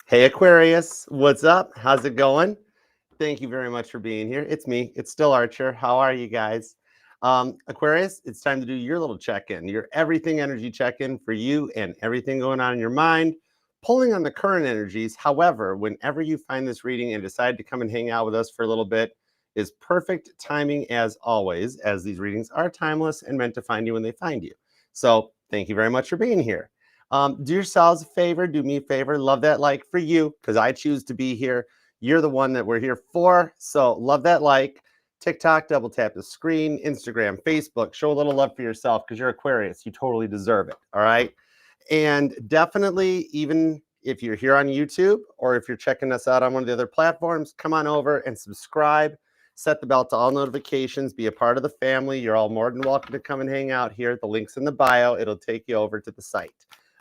Hey Aquarius, what's up? How's it going? Thank you very much for being here. It's me. It's still Archer. How are you guys? Aquarius, it's time to do your little check-in, your everything energy check-in for you and everything going on in your mind, pulling on the current energies. However, whenever you find this reading and decide to come and hang out with us for a little bit, is perfect timing as always, as these readings are timeless and meant to find you when they find you. So thank you very much for being here. Do yourselves a favor, do me a favor, love that like for you, because I choose to be here. You're the one that we're here for. So love that like. TikTok, double tap the screen, Instagram, Facebook, show a little love for yourself because you're Aquarius. You totally deserve it. All right. And definitely, even if you're here on YouTube or if you're checking us out on one of the other platforms, come on over and subscribe. Set the bell to all notifications. Be a part of the family. You're all more than welcome to come and hang out here. The link's in the bio. It'll take you over to the site.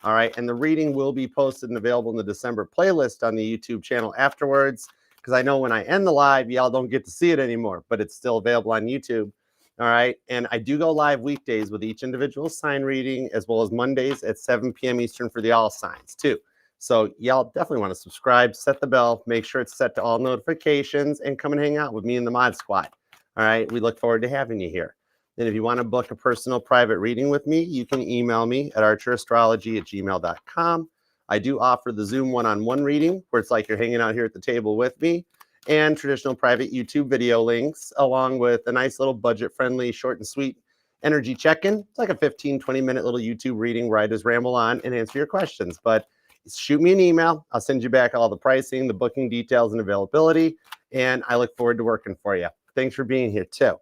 All right. And the reading will be posted and available in the December playlist on the YouTube channel afterwards, because I know when I end the live, y'all don't get to see it anymore, but it's still available on YouTube. All right. And I do go live weekdays with each individual sign reading, as well as Mondays at 7 p.m. Eastern for the all signs too. So y'all definitely want to subscribe, set the bell, make sure it's set to all notifications, and come and hang out with me and the mod squad. All right. We look forward to having you here. And if you want to book a personal private reading with me, you can email me at archerastrology@gmail.com. I do offer the Zoom one-on-one reading where it's like you're hanging out here at the table with me, and traditional private YouTube video links, along with a nice little budget-friendly, short and sweet energy check-in. It's like a 15-20-minute little YouTube reading where I just ramble on and answer your questions. But shoot me an email. I'll send you back all the pricing, the booking details, and availability. And I look forward to working for you. Thanks for being here, too.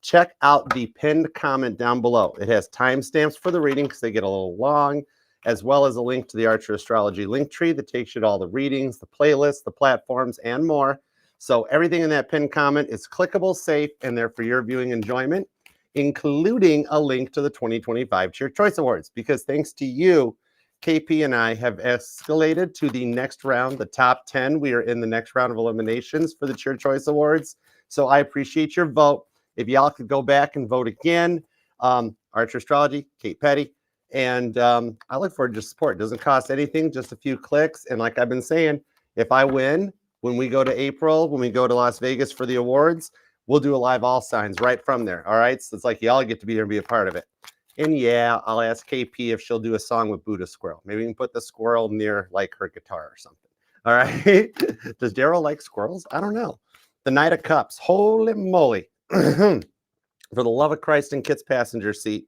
Check out the pinned comment down below. It has timestamps for the reading because they get a little long, as well as a link to the Archer Astrology link tree that takes you to all the readings, the playlists, the platforms, and more. So everything in that pinned comment is clickable, safe, and there for your viewing enjoyment, including a link to the 2025 Cheer Choice Awards, because thanks to you, KP and I have escalated to the next round, the top 10. We are in the next round of eliminations for the Cheer Choice Awards. So I appreciate your vote. If y'all could go back and vote again, Archer Astrology, Kate Petty, and I look forward to support. It doesn't cost anything, just a few clicks. And like I've been saying, if I win, when we go to April, when we go to Las Vegas for the awards, we'll do a live all signs right from there. All right. So it's like y'all get to be here and be a part of it. And yeah, I'll ask KP if she'll do a song with Buddha Squirrel. Maybe we can put the squirrel near like her guitar or something. All right. Does Daryl like squirrels? I don't know. The Knight of Cups. Holy moly. For the love of Christ and Kit's passenger seat.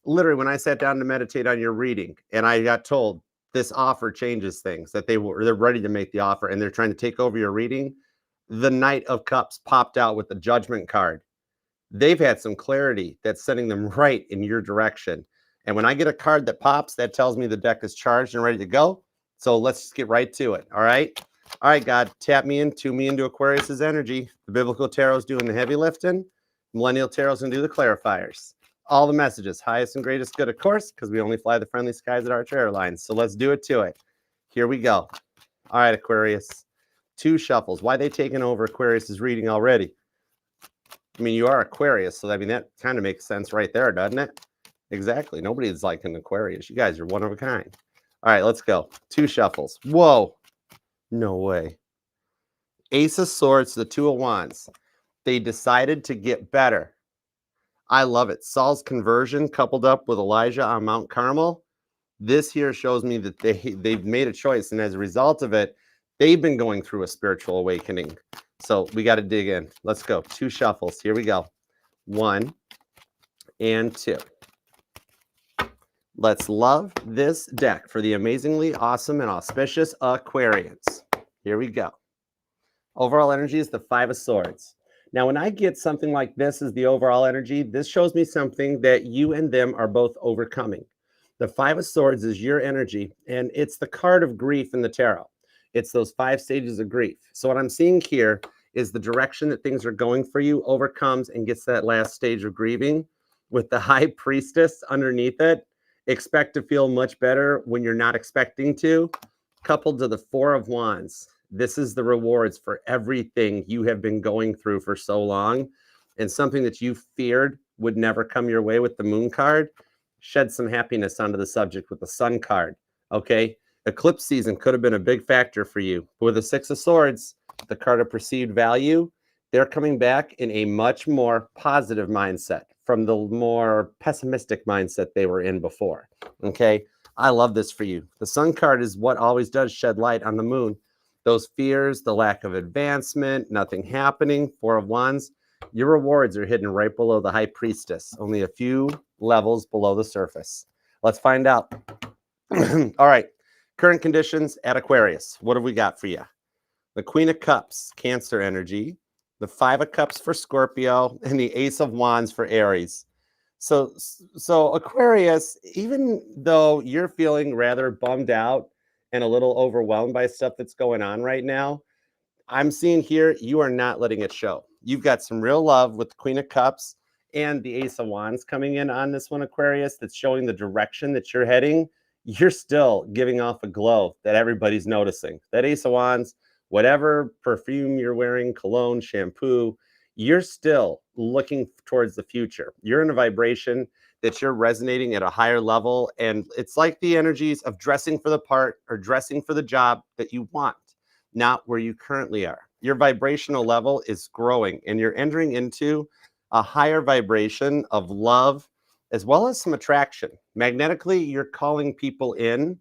Literally, when I sat down to meditate on your reading and I got told this offer changes things, that they're ready to make the offer and they're trying to take over your reading, the Knight of Cups popped out with the Judgment card. They've had some clarity that's sending them right in your direction. And when I get a card that pops, that tells me the deck is charged and ready to go. So let's just get right to it. All right. All right, God, tap me into Aquarius's energy. The Biblical Tarot's doing the heavy lifting. Millennial Tarot's going to do the clarifiers. All the messages, highest and greatest good, of course, because we only fly the friendly skies at Archer Airlines. So let's do it to it. Here we go. All right, Aquarius. 2 shuffles. Why they taking over Aquarius's reading already? I mean, you are Aquarius, so I mean, that kind of makes sense right there, doesn't it? Exactly. Nobody's like an Aquarius. You guys are one of a kind. All right, let's go. 2 shuffles. Whoa. No way. Ace of Swords, the 2 of Wands. They decided to get better. I love it. Saul's conversion coupled up with Elijah on Mount Carmel. This here shows me that they've made a choice. And as a result of it, they've been going through a spiritual awakening. So we got to dig in. Let's go. 2 shuffles. Here we go. 1 and 2. Let's love this deck for the amazingly awesome and auspicious Aquarians. Here we go. Overall energy is the 5 of Swords. Now, when I get something like this as the overall energy, this shows me something that you and them are both overcoming. The 5 of Swords is your energy, and it's the card of grief in the tarot. It's those 5 stages of grief. So what I'm seeing here is the direction that things are going for you overcomes and gets that last stage of grieving. With the High Priestess underneath it, expect to feel much better when you're not expecting to, coupled to the 4 of Wands. This is the rewards for everything you have been going through for so long, and something that you feared would never come your way with the Moon card. Shed some happiness onto the subject with the Sun card, okay? Eclipse season could have been a big factor for you. With the Six of Swords, the card of perceived value, they're coming back in a much more positive mindset from the more pessimistic mindset they were in before. Okay, I love this for you. The Sun card is what always does shed light on the moon. Those fears, the lack of advancement, nothing happening, Four of Wands, your rewards are hidden right below the High Priestess, only a few levels below the surface. Let's find out. All right, current conditions at Aquarius. What have we got for you? The Queen of Cups, Cancer energy, the Five of Cups for Scorpio, and the Ace of Wands for Aries. So Aquarius, even though you're feeling rather bummed out and a little overwhelmed by stuff that's going on right now, I'm seeing here you are not letting it show. You've got some real love with the Queen of Cups and the Ace of Wands coming in on this one, Aquarius, that's showing the direction that you're heading. You're still giving off a glow that everybody's noticing. That Ace of Wands, whatever perfume you're wearing, cologne, shampoo, you're still looking towards the future. You're in a vibration that you're resonating at a higher level. And it's like the energies of dressing for the part or dressing for the job that you want, not where you currently are. Your vibrational level is growing and you're entering into a higher vibration of love as well as some attraction. Magnetically, you're calling people in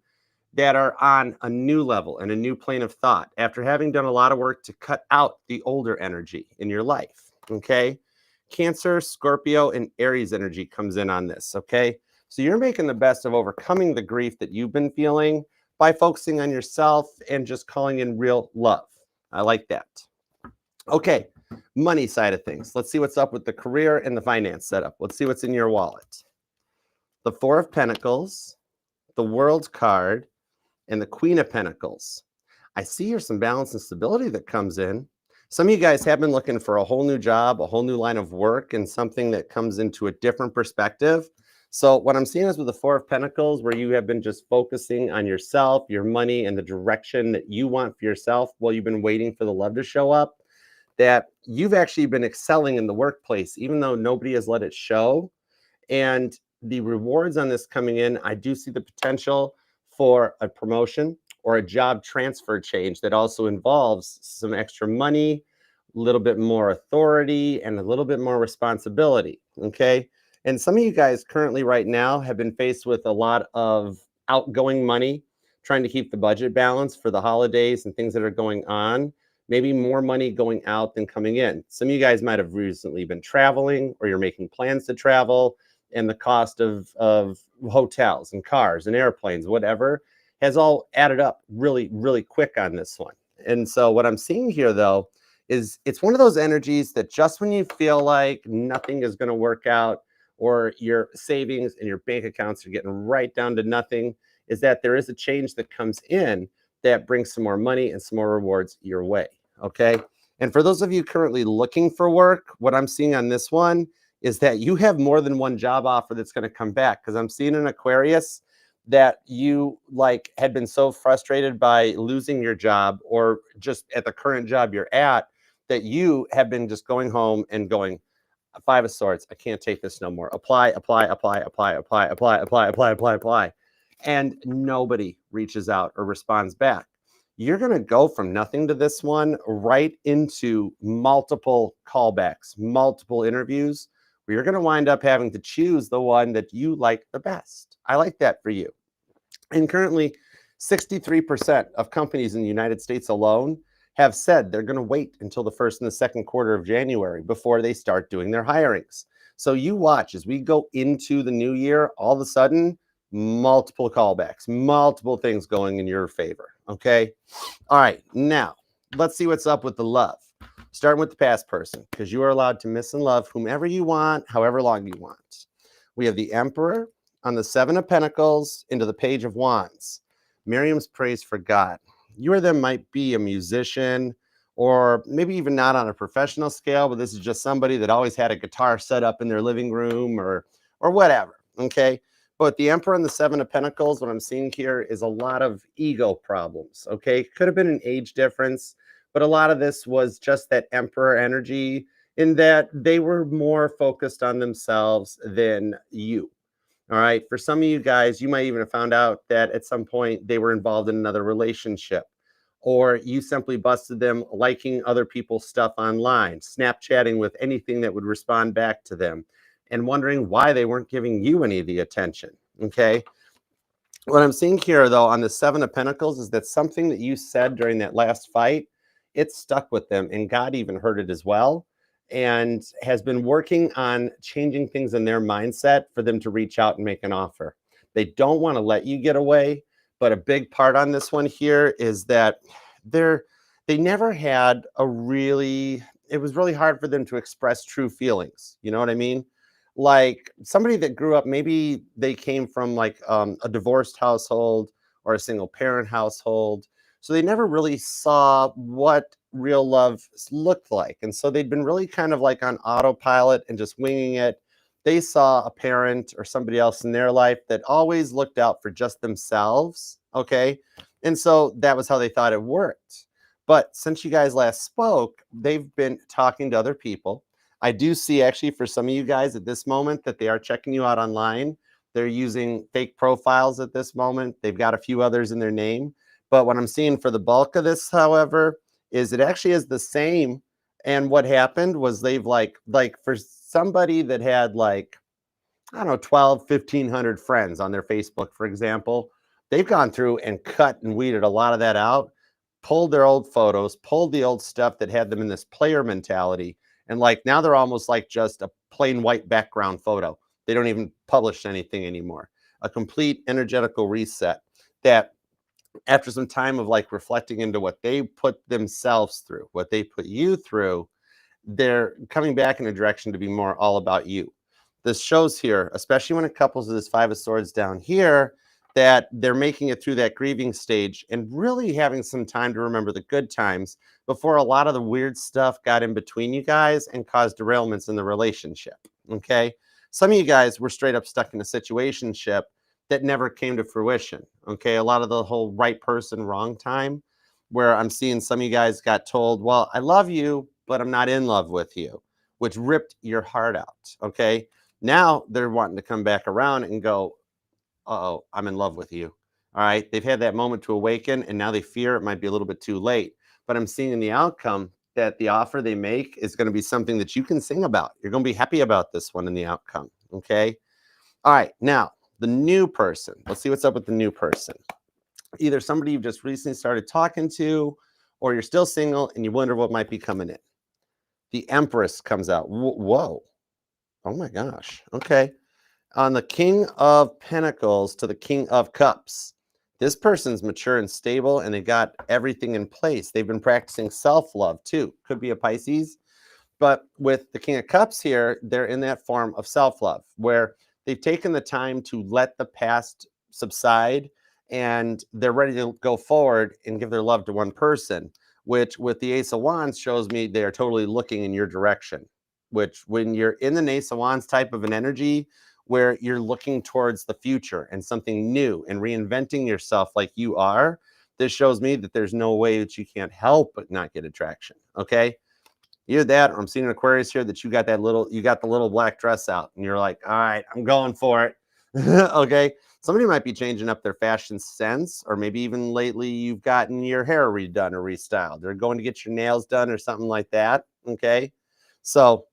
that are on a new level and a new plane of thought after having done a lot of work to cut out the older energy in your life. Okay. Cancer, Scorpio, and Aries energy comes in on this. Okay. So you're making the best of overcoming the grief that you've been feeling by focusing on yourself and just calling in real love. I like that. Okay. Money side of things. Let's see what's up with the career and the finance setup. Let's see what's in your wallet. The Four of Pentacles, the World card, and the Queen of Pentacles. I see here some balance and stability that comes in. Some of you guys have been looking for a whole new job, a whole new line of work, and something that comes into a different perspective. So what I'm seeing is with the Four of Pentacles, where you have been just focusing on yourself, your money, and the direction that you want for yourself while you've been waiting for the love to show up, that you've actually been excelling in the workplace, even though nobody has let it show. And the rewards on this coming in, I do see the potential for a promotion or a job transfer change that also involves some extra money, a little bit more authority, and a little bit more responsibility. Okay. And some of you guys currently right now have been faced with a lot of outgoing money, trying to keep the budget balanced for the holidays and things that are going on. Maybe more money going out than coming in. Some of you guys might have recently been traveling or you're making plans to travel, and the cost of hotels and cars and airplanes, whatever, has all added up really, really quick on this one. And so what I'm seeing here, though, is it's one of those energies that just when you feel like nothing is going to work out or your savings and your bank accounts are getting right down to nothing, is that there is a change that comes in that brings some more money and some more rewards your way. Okay. And for those of you currently looking for work, what I'm seeing on this one is that you have more than one job offer that's going to come back, because I'm seeing an Aquarius that you like had been so frustrated by losing your job or just at the current job you're at that you have been just going home and going, Five of Swords, I can't take this no more. Apply. And nobody reaches out or responds back. You're going to go from nothing to this one right into multiple callbacks, multiple interviews, where you're going to wind up having to choose the one that you like the best. I like that for you. And currently, 63% of companies in the United States alone have said they're going to wait until the first and the second quarter of January before they start doing their hirings. So you watch as we go into the new year, all of a sudden, multiple callbacks, multiple things going in your favor. Okay. All right. Now, let's see what's up with the love. Starting with the past person, because you are allowed to miss and love whomever you want, however long you want. We have the Emperor on the Seven of Pentacles into the Page of Wands. Miriam's praise for God. You or them might be a musician, or maybe even not on a professional scale, but this is just somebody that always had a guitar set up in their living room or whatever. Okay. But the Emperor and the Seven of Pentacles, what I'm seeing here is a lot of ego problems. Okay. Could have been an age difference, but a lot of this was just that Emperor energy in that they were more focused on themselves than you. All right. For some of you guys, you might even have found out that at some point they were involved in another relationship, or you simply busted them liking other people's stuff online, Snapchatting with anything that would respond back to them, and wondering why they weren't giving you any of the attention. Okay. What I'm seeing here, though, on the Seven of Pentacles is that something that you said during that last fight, it stuck with them, and God even heard it as well, and has been working on changing things in their mindset for them to reach out and make an offer. They don't want to let you get away, but a big part on this one here is that they never had a really, it was really hard for them to express true feelings. You know what I mean? Like somebody that grew up, maybe they came from like a divorced household or a single parent household. So they never really saw what real love looked like. And so they'd been really kind of like on autopilot and just winging it. They saw a parent or somebody else in their life that always looked out for just themselves. Okay. And so that was how they thought it worked. But since you guys last spoke, they've been talking to other people. I do see actually for some of you guys at this moment that they are checking you out online. They're using fake profiles at this moment. They've got a few others in their name. But what I'm seeing for the bulk of this, however, is it actually is the same. And what happened was they've like for somebody that had like, I don't know, 12, 1,500 friends on their Facebook, for example, they've gone through and cut and weeded a lot of that out, pulled their old photos, pulled the old stuff that had them in this player mentality. And like now they're almost like just a plain white background photo. They don't even publish anything anymore. A complete energetical reset that after some time of like reflecting into what they put themselves through, what they put you through, they're coming back in a direction to be more all about you. This shows here, especially when it couples with this Five of Swords down here, that they're making it through that grieving stage and really having some time to remember the good times before a lot of the weird stuff got in between you guys and caused derailments in the relationship. Okay. Some of you guys were straight up stuck in a situationship that never came to fruition. Okay. A lot of the whole right person, wrong time, where I'm seeing some of you guys got told, well, I love you, but I'm not in love with you, which ripped your heart out. Okay. Now they're wanting to come back around and go, uh-oh, I'm in love with you. All right. They've had that moment to awaken and now they fear it might be a little bit too late. But I'm seeing in the outcome that the offer they make is going to be something that you can sing about. You're going to be happy about this one in the outcome. Okay. All right. Now, the new person. Let's see what's up with the new person. Either somebody you've just recently started talking to, or you're still single and you wonder what might be coming in. The Empress comes out. Whoa. Oh my gosh. Okay. On the King of Pentacles to the King of Cups. This person's mature and stable and they got everything in place. They've been practicing self-love too. Could be a Pisces. But with the King of Cups here, they're in that form of self-love where they've taken the time to let the past subside and they're ready to go forward and give their love to one person, which with the Ace of Wands shows me they are totally looking in your direction, which when you're in the Ace of Wands type of an energy where you're looking towards the future and something new and reinventing yourself like you are, this shows me that there's no way that you can't help but not get attraction. Okay. Either that, or I'm seeing an Aquarius here that you got the little black dress out and you're like, all right, I'm going for it. Okay. Somebody might be changing up their fashion sense, or maybe even lately you've gotten your hair redone or restyled. They're going to get your nails done or something like that. Okay. So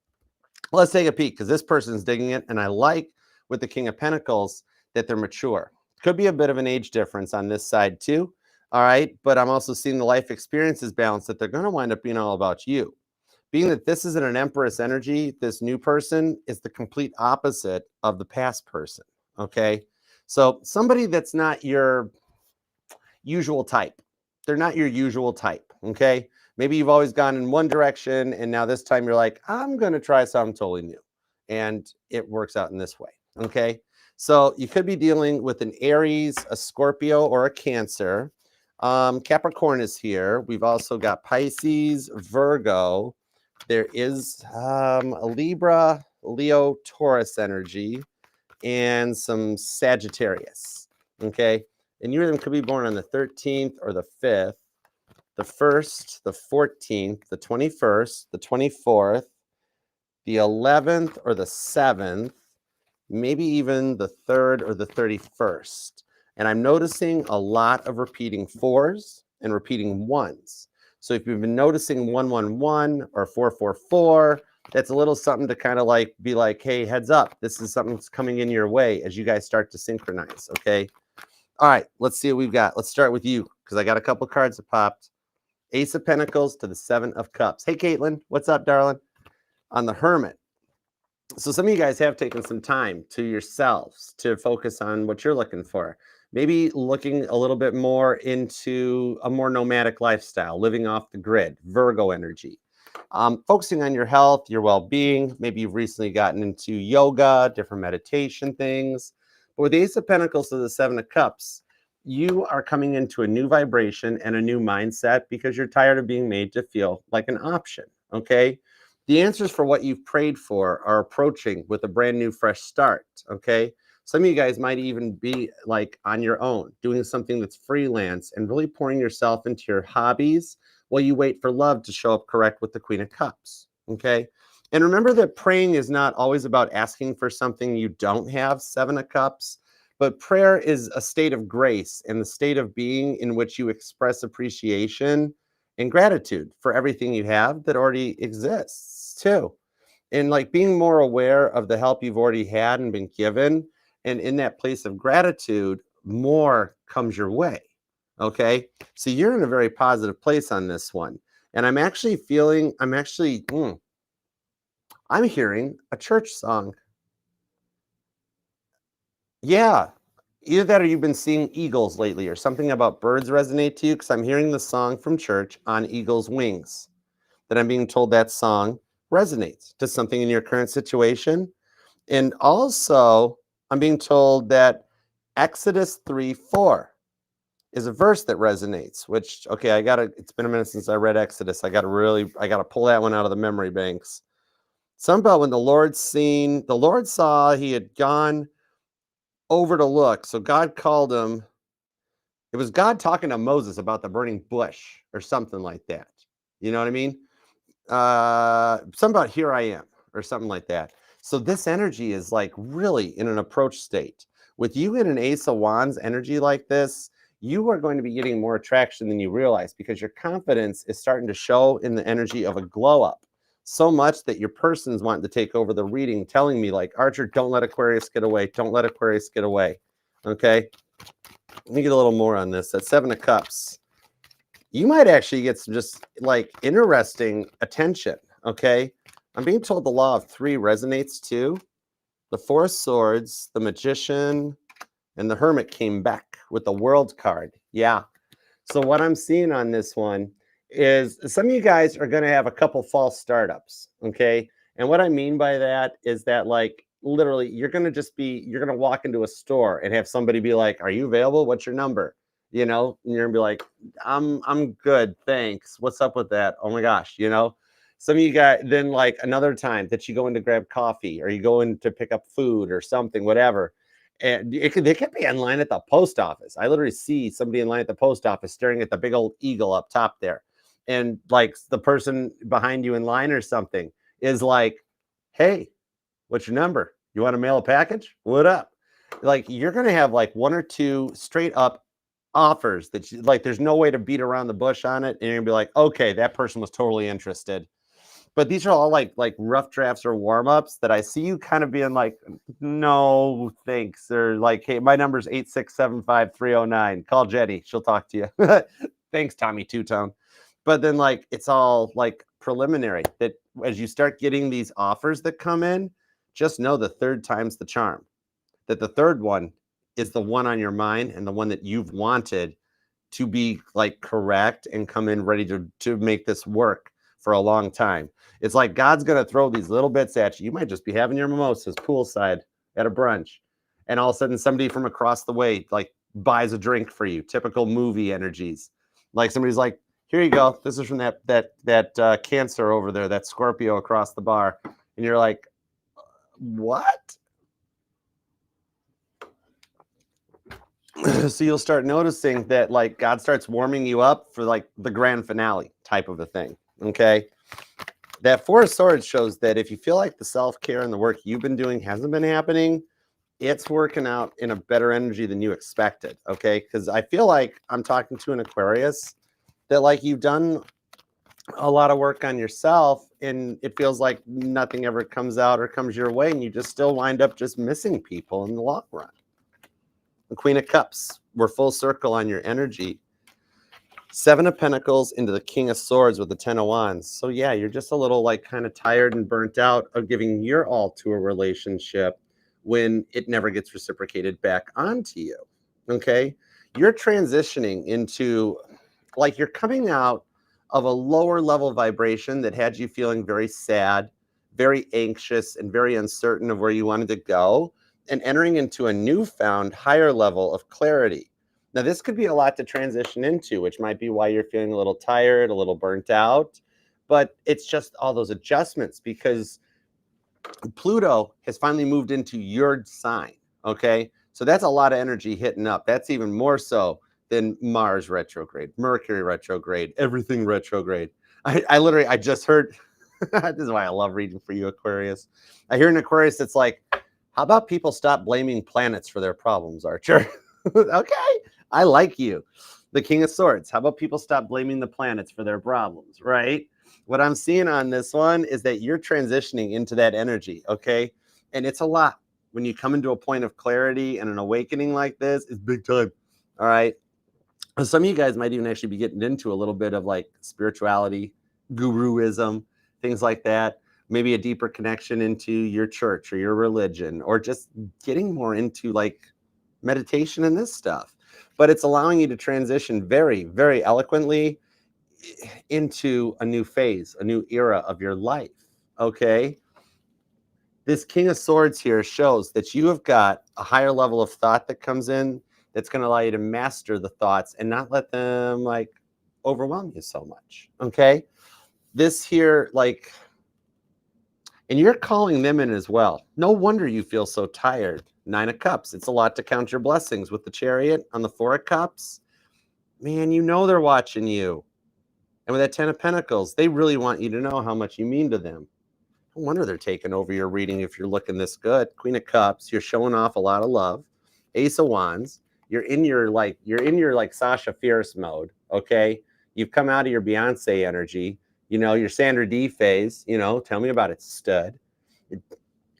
let's take a peek because this person's digging it. And I like with the King of Pentacles that they're mature. Could be a bit of an age difference on this side too. All right. But I'm also seeing the life experiences balance that they're going to wind up being all about you. Being that this isn't an Empress energy, this new person is the complete opposite of the past person. Okay. So somebody that's not your usual type. They're not your usual type. Okay. Maybe you've always gone in one direction and now this time you're like, I'm going to try something totally new. And it works out in this way. Okay. So you could be dealing with an Aries, a Scorpio, or a Cancer. Capricorn is here. We've also got Pisces, Virgo. There is a Libra, Leo, Taurus energy, and some Sagittarius. Okay. And you of them could be born on the 13th or the 5th, the 1st, the 14th, the 21st, the 24th, the 11th or the 7th, maybe even the 3rd or the 31st. And I'm noticing a lot of repeating 4s and repeating 1s. So if you've been noticing 111 or 444, that's a little something to kind of like be like, hey, heads up, this is something that's coming in your way as you guys start to synchronize, okay? All right, let's see what we've got. Let's start with you because I got a couple cards that popped. Ace of Pentacles to the 7 of Cups. Hey, Caitlin, what's up, darling? On the Hermit. So some of you guys have taken some time to yourselves to focus on what you're looking for. Maybe looking a little bit more into a more nomadic lifestyle, living off the grid, Virgo energy. Focusing on your health, your well-being. Maybe you've recently gotten into yoga, different meditation things. But with the Ace of Pentacles to the 7 of Cups, you are coming into a new vibration and a new mindset because you're tired of being made to feel like an option, okay? The answers for what you've prayed for are approaching with a brand new fresh start, okay? Some of you guys might even be like on your own, doing something that's freelance and really pouring yourself into your hobbies while you wait for love to show up correct with the Queen of Cups, okay? And remember that praying is not always about asking for something you don't have, 7 of Cups, but prayer is a state of grace and the state of being in which you express appreciation and gratitude for everything you have that already exists too. And like being more aware of the help you've already had and been given. And in that place of gratitude, more comes your way. Okay. So you're in a very positive place on this one. And I'm actually feeling, I'm hearing a church song. Yeah. Either that or you've been seeing eagles lately or something about birds resonate to you because I'm hearing the song from church On Eagle's Wings. That I'm being told that song resonates to something in your current situation. And also, I'm being told that Exodus 3:4 is a verse that resonates, which, okay, it's been a minute since I read Exodus. I got to pull that one out of the memory banks. Something about when the Lord saw he had gone over to look. So God called him. It was God talking to Moses about the burning bush or something like that. You know what I mean? Something about here I am or something like that. So this energy is like really in an approach state. With you in an Ace of Wands energy like this, you are going to be getting more attraction than you realize because your confidence is starting to show in the energy of a glow up. So much that your person's wanting to take over the reading, telling me like, Archer, don't let Aquarius get away. Don't let Aquarius get away. Okay. Let me get a little more on this. That 7 of Cups. You might actually get some just like interesting attention, okay? I'm being told the law of 3 resonates too. The 4 of Swords, the Magician, and the Hermit came back with the World card. Yeah. So what I'm seeing on this one is some of you guys are going to have a couple false startups, okay? And what I mean by that is that like literally you're going to walk into a store and have somebody be like, "Are you available? What's your number?" You know, and you're gonna be like, I'm good, thanks. What's up with that? Oh my gosh, you know. Some of you guys, then like another time that you go in to grab coffee or you go in to pick up food or something, whatever. And they could be in line at the post office. I literally see somebody in line at the post office staring at the big old eagle up top there. And like the person behind you in line or something is like, "Hey, what's your number? You want to mail a package? What up?" Like you're going to have like 1 or 2 straight up offers that like there's no way to beat around the bush on it. And you're going to be like, okay, that person was totally interested. But these are all like rough drafts or warm-ups that I see you kind of being like, "No, thanks." Or like, "Hey, my number's 8675309. Call Jenny. She'll talk to you." Thanks, Tommy Two-Tone. But then like it's all like preliminary that as you start getting these offers that come in, just know the 3rd time's the charm. That the 3rd one is the one on your mind and the one that you've wanted to be like correct and come in ready to make this work for a long time. It's like God's going to throw these little bits at you. You might just be having your mimosas poolside at a brunch. And all of a sudden somebody from across the way like buys a drink for you. Typical movie energies. Like somebody's like, "Here you go. This is from that Cancer over there, that Scorpio across the bar." And you're like, "What?" So you'll start noticing that like God starts warming you up for like the grand finale type of a thing. Okay. That 4 of Swords shows that if you feel like the self-care and the work you've been doing hasn't been happening, it's working out in a better energy than you expected, okay? Because I feel like I'm talking to an Aquarius that like you've done a lot of work on yourself and it feels like nothing ever comes out or comes your way and you just still wind up just missing people in the long run. The Queen of Cups, we're full circle on your energy. 7 of Pentacles into the King of Swords with the 10 of Wands. So yeah, you're just a little like kind of tired and burnt out of giving your all to a relationship when it never gets reciprocated back onto you, okay? You're transitioning into, like you're coming out of a lower level vibration that had you feeling very sad, very anxious, and very uncertain of where you wanted to go, and entering into a newfound higher level of clarity. Now, this could be a lot to transition into, which might be why you're feeling a little tired, a little burnt out, but it's just all those adjustments because Pluto has finally moved into your sign, okay? So that's a lot of energy hitting up. That's even more so than Mars retrograde, Mercury retrograde, everything retrograde. I just heard, this is why I love reading for you, Aquarius. I hear an Aquarius that's like, how about people stop blaming planets for their problems, Archer? Okay, I like you. The King of Swords, how about people stop blaming the planets for their problems, right? What I'm seeing on this one is that you're transitioning into that energy, okay? And it's a lot. When you come into a point of clarity and an awakening like this, it's big time, all right? Some of you guys might even actually be getting into a little bit of like spirituality, guruism, things like that. Maybe a deeper connection into your church or your religion, or just getting more into like meditation and this stuff. But it's allowing you to transition very, very eloquently into a new phase, a new era of your life, okay? This King of Swords here shows that you have got a higher level of thought that comes in that's going to allow you to master the thoughts and not let them like overwhelm you so much, okay? This here, like, and you're calling them in as well. No wonder you feel so tired. 9 of Cups. It's a lot to count your blessings with the Chariot on the 4 of Cups. Man, you know they're watching you. And with that 10 of Pentacles, they really want you to know how much you mean to them. No wonder they're taking over your reading if you're looking this good. Queen of Cups, you're showing off a lot of love. Ace of Wands, you're in your like Sasha Fierce mode, okay? You've come out of your Beyonce energy, you know, your Sandra D phase, you know, tell me about it, stud. If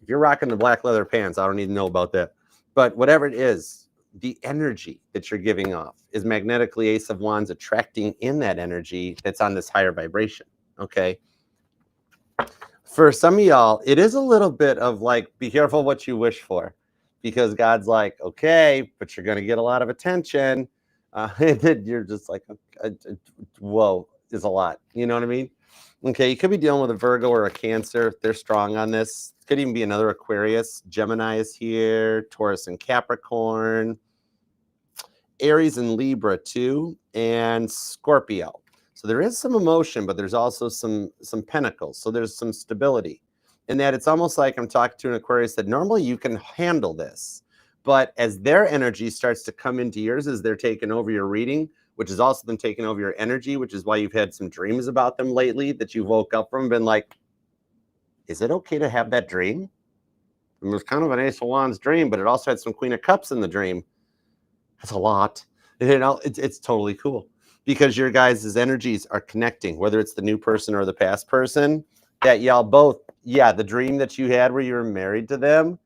you're rocking the black leather pants, I don't need to know about that. But whatever it is, the energy that you're giving off is magnetically Ace of Wands attracting in that energy that's on this higher vibration, okay? For some of y'all, it is a little bit of like, be careful what you wish for, because God's like, okay, but you're going to get a lot of attention. And then you're just like, whoa, is a lot. You know what I mean? Okay, you could be dealing with a Virgo or a Cancer. They're strong on this. Could even be another Aquarius. Gemini is here, Taurus and Capricorn, Aries and Libra too, and Scorpio. So there is some emotion, but there's also some pentacles. So there's some stability in that. It's almost like I'm talking to an Aquarius that normally you can handle this, but as their energy starts to come into yours, as they're taking over your reading, which is also them taking over your energy, which is why you've had some dreams about them lately that you woke up from and been like, is it okay to have that dream? And it was kind of an Ace of Wands dream, but it also had some Queen of Cups in the dream. That's a lot. You know, it's totally cool because your guys' energies are connecting, whether it's the new person or the past person, that y'all both, yeah, the dream that you had where you were married to them,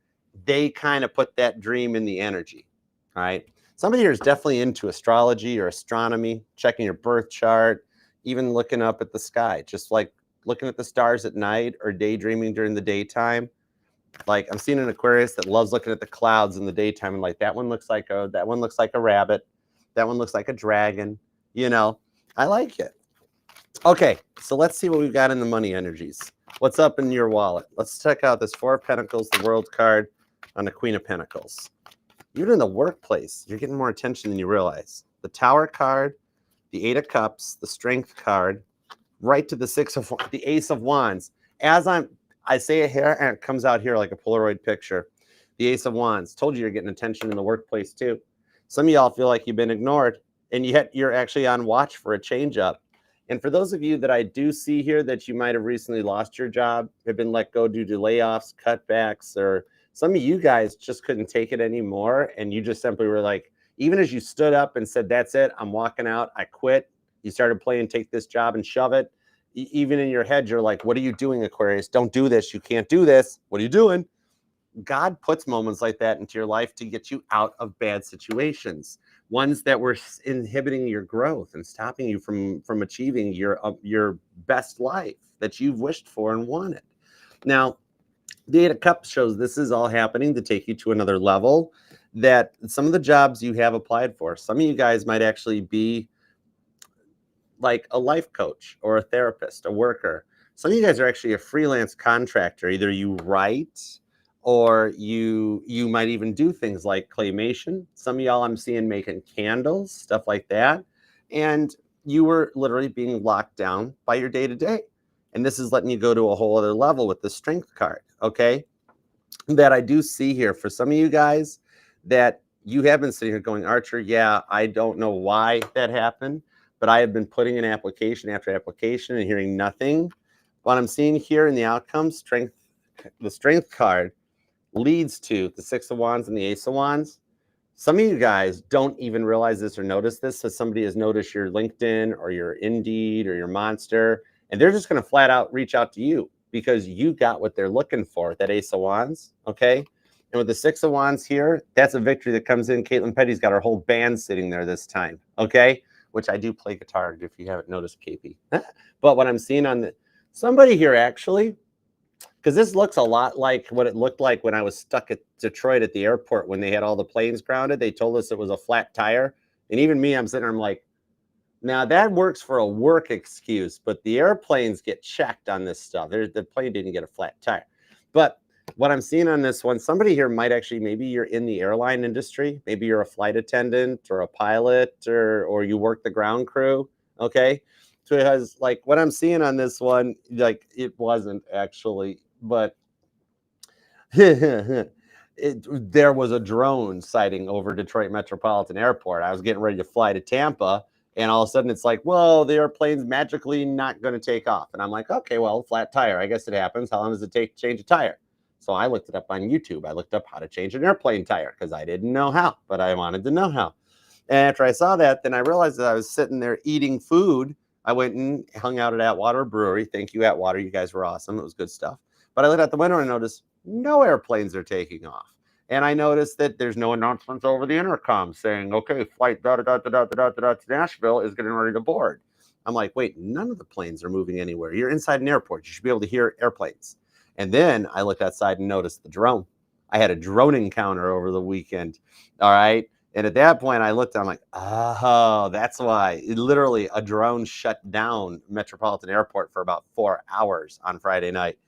they kind of put that dream in the energy, all right? Somebody here is definitely into astrology or astronomy, checking your birth chart, even looking up at the sky, just like looking at the stars at night or daydreaming during the daytime. Like I'm seeing an Aquarius that loves looking at the clouds in the daytime and like that one looks like a rabbit, that one looks like a dragon, you know. I like it. Okay, so let's see what we've got in the money energies. What's up in your wallet? Let's check out this 4 of Pentacles, the World card on the Queen of Pentacles. You're in the workplace. You're getting more attention than you realize. The Tower card, the 8 of Cups, the Strength card, right to the Ace of Wands. As I say it here and it comes out here like a Polaroid picture. The Ace of Wands. Told you you're getting attention in the workplace too. Some of y'all feel like you've been ignored and yet you're actually on watch for a change up. And for those of you that I do see here that you might have recently lost your job, have been let go due to layoffs, cutbacks, or Some of you guys just couldn't take it anymore. And you just simply were like, even as you stood up and said, that's it, I'm walking out, I quit. You started playing take this job and shove it. Even in your head, you're like, what are you doing, Aquarius? Don't do this. You can't do this. What are you doing? God puts moments like that into your life to get you out of bad situations, ones that were inhibiting your growth and stopping you from achieving your best life that you've wished for and wanted. Now, the Eight of Cups shows this is all happening to take you to another level, that some of the jobs you have applied for, some of you guys might actually be like a life coach or a therapist, a worker. Some of you guys are actually a freelance contractor. Either you write or you might even do things like claymation. Some of y'all I'm seeing making candles, stuff like that. And you were literally being locked down by your day-to-day. And this is letting you go to a whole other level with the strength card, okay? That I do see here for some of you guys that you have been sitting here going, Archer, yeah, I don't know why that happened, but I have been putting in application after application and hearing nothing. What I'm seeing here in the outcome, the strength card leads to the Six of Wands and the Ace of Wands. Some of you guys don't even realize this or notice this. So somebody has noticed your LinkedIn or your Indeed or your Monster, and they're just going to flat out reach out to you because you got what they're looking for, that Ace of Wands, okay? And with the Six of Wands here, that's a victory that comes in. Caitlin Petty's got her whole band sitting there this time, okay? Which I do play guitar, if you haven't noticed, KP. But what I'm seeing on somebody here actually, because this looks a lot like what it looked like when I was stuck at Detroit at the airport when they had all the planes grounded. They told us it was a flat tire. And even me, I'm sitting there, I'm like, now that works for a work excuse, but the airplanes get checked on this stuff. The plane didn't get a flat tire. But what I'm seeing on this one, somebody here might actually, maybe you're in the airline industry. Maybe you're a flight attendant or a pilot or you work the ground crew, okay? So it has, like, what I'm seeing on this one, like, it wasn't actually, but there was a drone sighting over Detroit Metropolitan Airport. I was getting ready to fly to Tampa, and all of a sudden it's like, well, the airplane's magically not going to take off. And I'm like, okay, well, flat tire. I guess it happens. How long does it take to change a tire? So I looked it up on YouTube. I looked up how to change an airplane tire because I didn't know how, but I wanted to know how. And after I saw that, then I realized that I was sitting there eating food. I went and hung out at Atwater Brewery. Thank you, Atwater. You guys were awesome. It was good stuff. But I looked out the window and I noticed no airplanes are taking off. And I noticed that there's no announcements over the intercom saying, okay, flight to Nashville is getting ready to board. I'm like, wait, none of the planes are moving anywhere. You're inside an airport. You should be able to hear airplanes. And then I looked outside and noticed the drone. I had a drone encounter over the weekend. All right. And at that point, I looked, I'm like, oh, that's why. Literally, a drone shut down Metropolitan Airport for about 4 hours on Friday night.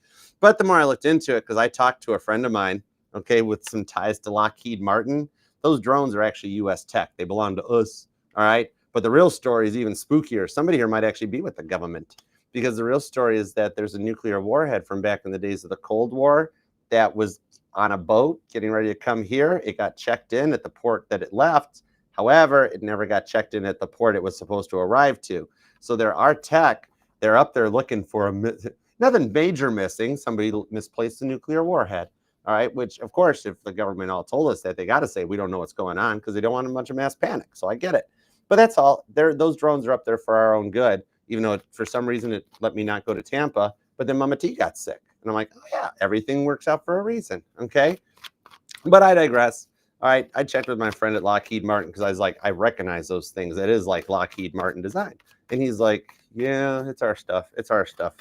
But the more I looked into it, because I talked to a friend of mine, okay, with some ties to Lockheed Martin, those drones are actually U.S. tech. They belong to us, all right? But the real story is even spookier. Somebody here might actually be with the government, because the real story is that there's a nuclear warhead from back in the days of the Cold War that was on a boat getting ready to come here. It got checked in at the port that it left. However, it never got checked in at the port it was supposed to arrive to. So there are tech. They're up there looking for nothing major missing. Somebody misplaced a nuclear warhead. All right, which, of course, if the government all told us that, they got to say we don't know what's going on because they don't want a bunch of mass panic. So I get it. But that's all. Those drones are up there for our own good, even though for some reason it let me not go to Tampa. But then Mama T got sick. And I'm like, oh, yeah, everything works out for a reason. Okay. But I digress. All right. I checked with my friend at Lockheed Martin because I was like, I recognize those things. That is like Lockheed Martin design. And he's like, yeah, it's our stuff. It's our stuff.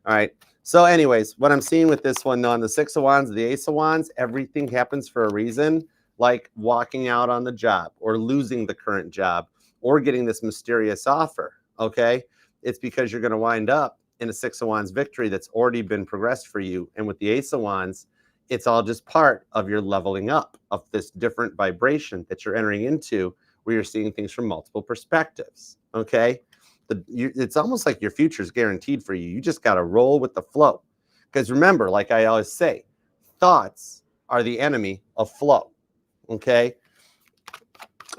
All right. So anyways, what I'm seeing with this one, though, on the Six of Wands, the Ace of Wands, everything happens for a reason, like walking out on the job or losing the current job or getting this mysterious offer. Okay. It's because you're going to wind up in a Six of Wands victory that's already been progressed for you. And with the Ace of Wands, it's all just part of your leveling up of this different vibration that you're entering into where you're seeing things from multiple perspectives. Okay. It's almost like your future is guaranteed for you. You just got to roll with the flow. Because remember, like I always say, thoughts are the enemy of flow. Okay.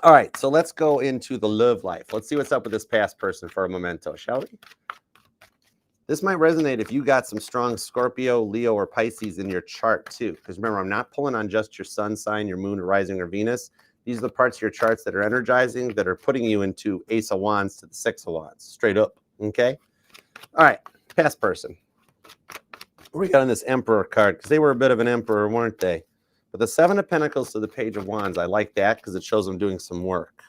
All right. So let's go into the love life. Let's see what's up with this past person for a memento, shall we? This might resonate if you got some strong Scorpio, Leo, or Pisces in your chart too. Because remember, I'm not pulling on just your sun sign, your moon, or rising, or Venus. These are the parts of your charts that are energizing, that are putting you into Ace of Wands to the Six of Wands, straight up, okay? All right, past person. What we got on this Emperor card? Because they were a bit of an emperor, weren't they? But the Seven of Pentacles to the Page of Wands, I like that because it shows them doing some work.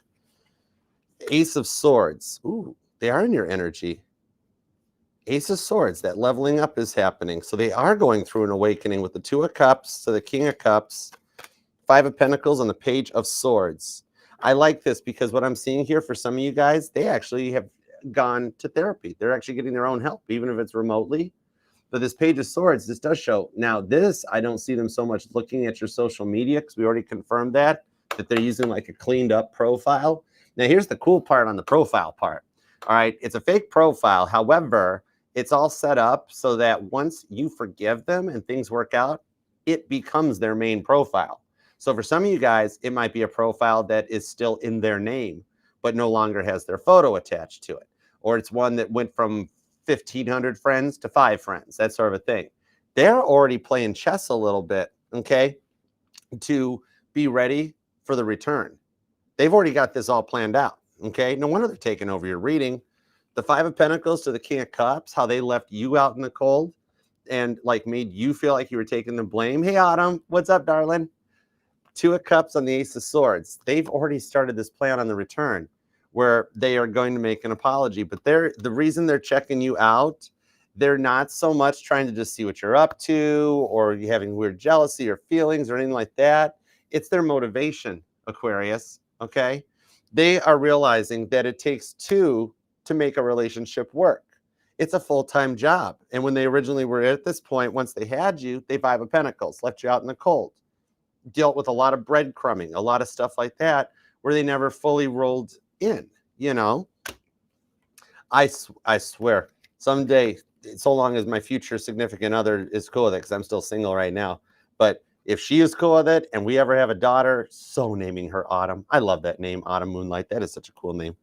Ace of Swords. Ooh, they are in your energy. Ace of Swords, that leveling up is happening. So they are going through an awakening with the Two of Cups to the King of Cups, Five of Pentacles, and the Page of Swords. I like this because what I'm seeing here for some of you guys, they actually have gone to therapy. They're actually getting their own help, even if it's remotely. But this Page of Swords, this does show. Now this, I don't see them so much looking at your social media because we already confirmed that they're using like a cleaned up profile. Now here's the cool part on the profile part. All right, it's a fake profile. However, it's all set up so that once you forgive them and things work out, it becomes their main profile. So for some of you guys, it might be a profile that is still in their name, but no longer has their photo attached to it. Or it's one that went from 1,500 friends to 5 friends, that sort of a thing. They're already playing chess a little bit, okay, to be ready for the return. They've already got this all planned out, okay? No wonder they're taking over your reading. The Five of Pentacles to the King of Cups, how they left you out in the cold and like made you feel like you were taking the blame. Hey, Autumn, what's up, darling? Two of Cups on the Ace of Swords. They've already started this plan on the return where they are going to make an apology. But the reason they're checking you out, they're not so much trying to just see what you're up to or you having weird jealousy or feelings or anything like that. It's their motivation, Aquarius, okay? They are realizing that it takes two to make a relationship work. It's a full-time job. And when they originally were at this point, once they had you, they Five of Pentacles, left you out in the cold, dealt with a lot of breadcrumbing, a lot of stuff like that, where they never fully rolled in, you know? I swear, someday, so long as my future significant other is cool with it, because I'm still single right now, but if she is cool with it and we ever have a daughter, so naming her Autumn. I love that name, Autumn Moonlight. That is such a cool name.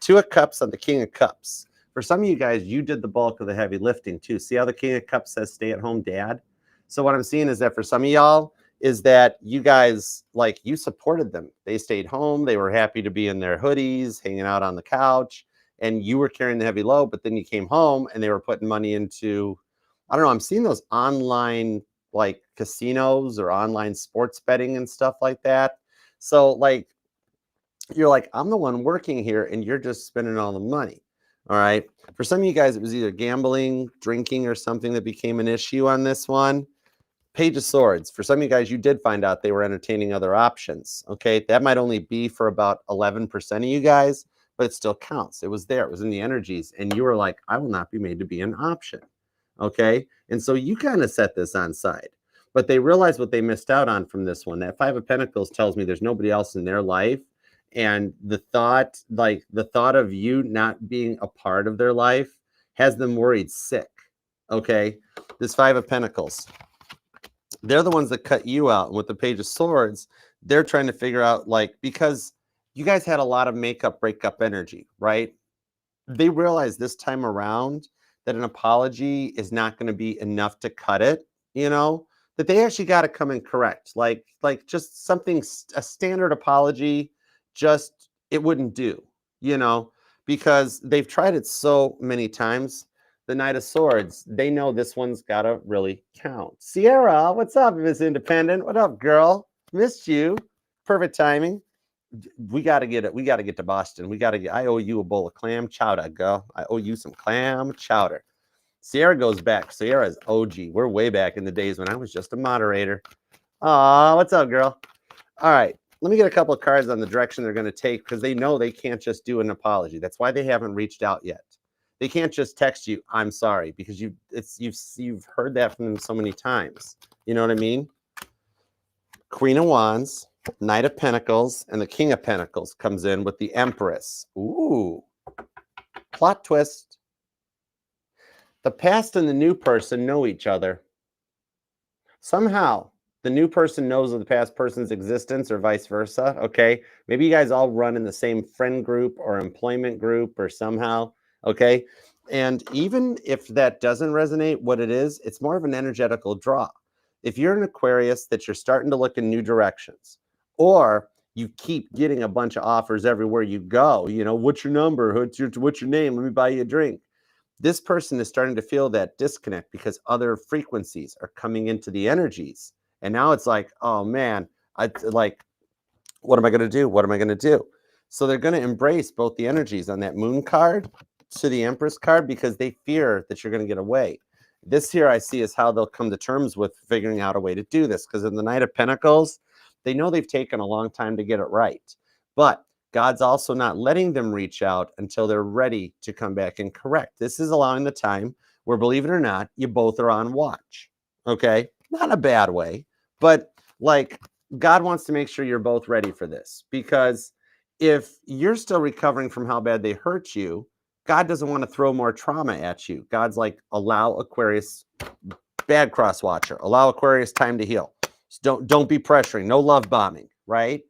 Two of Cups on the King of Cups. For some of you guys, you did the bulk of the heavy lifting too. See how the King of Cups says stay-at-home dad? So what I'm seeing is that for some of y'all, is that you guys, like, you supported them. They stayed home. They were happy to be in their hoodies, hanging out on the couch, and you were carrying the heavy load, but then you came home and they were putting money into, I don't know, I'm seeing those online, like, casinos or online sports betting and stuff like that. So, like, you're like, I'm the one working here and you're just spending all the money. All right. For some of you guys, it was either gambling, drinking, or something that became an issue on this one. Page of Swords. For some of you guys, you did find out they were entertaining other options. Okay. That might only be for about 11% of you guys, but it still counts. It was there. It was in the energies. And you were like, I will not be made to be an option. Okay. And so you kind of set this on side. But they realized what they missed out on from this one. That Five of Pentacles tells me there's nobody else in their life. And the thought of you not being a part of their life has them worried sick. Okay. This Five of Pentacles. They're the ones that cut you out. And with the Page of Swords, they're trying to figure out, like, because you guys had a lot of makeup, breakup energy, right? They realized this time around that an apology is not going to be enough to cut it, you know, that they actually got to come and correct. Like just something, a standard apology, just, it wouldn't do, you know, because they've tried it so many times. The Knight of Swords, they know this one's got to really count. Sierra, what's up, Miss Independent? What up, girl? Missed you. Perfect timing. We got to get it. We got to get to Boston. I owe you a bowl of clam chowder, girl. I owe you some clam chowder. Sierra goes back. Sierra's OG. We're way back in the days when I was just a moderator. Aw, what's up, girl? All right. Let me get a couple of cards on the direction they're going to take because they know they can't just do an apology. That's why they haven't reached out yet. They can't just text you, I'm sorry, because you've heard that from them so many times. You know what I mean? Queen of Wands, Knight of Pentacles, and the King of Pentacles comes in with the Empress. Ooh, plot twist. The past and the new person know each other. Somehow, the new person knows of the past person's existence or vice versa, okay? Maybe you guys all run in the same friend group or employment group or somehow, Okay. And even if that doesn't resonate, what it is, it's more of an energetical draw. If you're an Aquarius that you're starting to look in new directions, or you keep getting a bunch of offers everywhere you go, you know, what's your number? What's your name? Let me buy you a drink. This person is starting to feel that disconnect because other frequencies are coming into the energies. And now it's like, oh man, what am I going to do? What am I going to do? So they're going to embrace both the energies on that moon card to the Empress card because they fear that you're going to get away. This here I see is how they'll come to terms with figuring out a way to do this, because in the Knight of Pentacles, they know they've taken a long time to get it right. But God's also not letting them reach out until they're ready to come back and correct. This is allowing the time where, believe it or not, you both are on watch. Okay? Not in a bad way, but like God wants to make sure you're both ready for this, because if you're still recovering from how bad they hurt you, God doesn't want to throw more trauma at you. God's like, allow Aquarius, bad cross watcher, allow Aquarius time to heal. So don't be pressuring, no love bombing, right?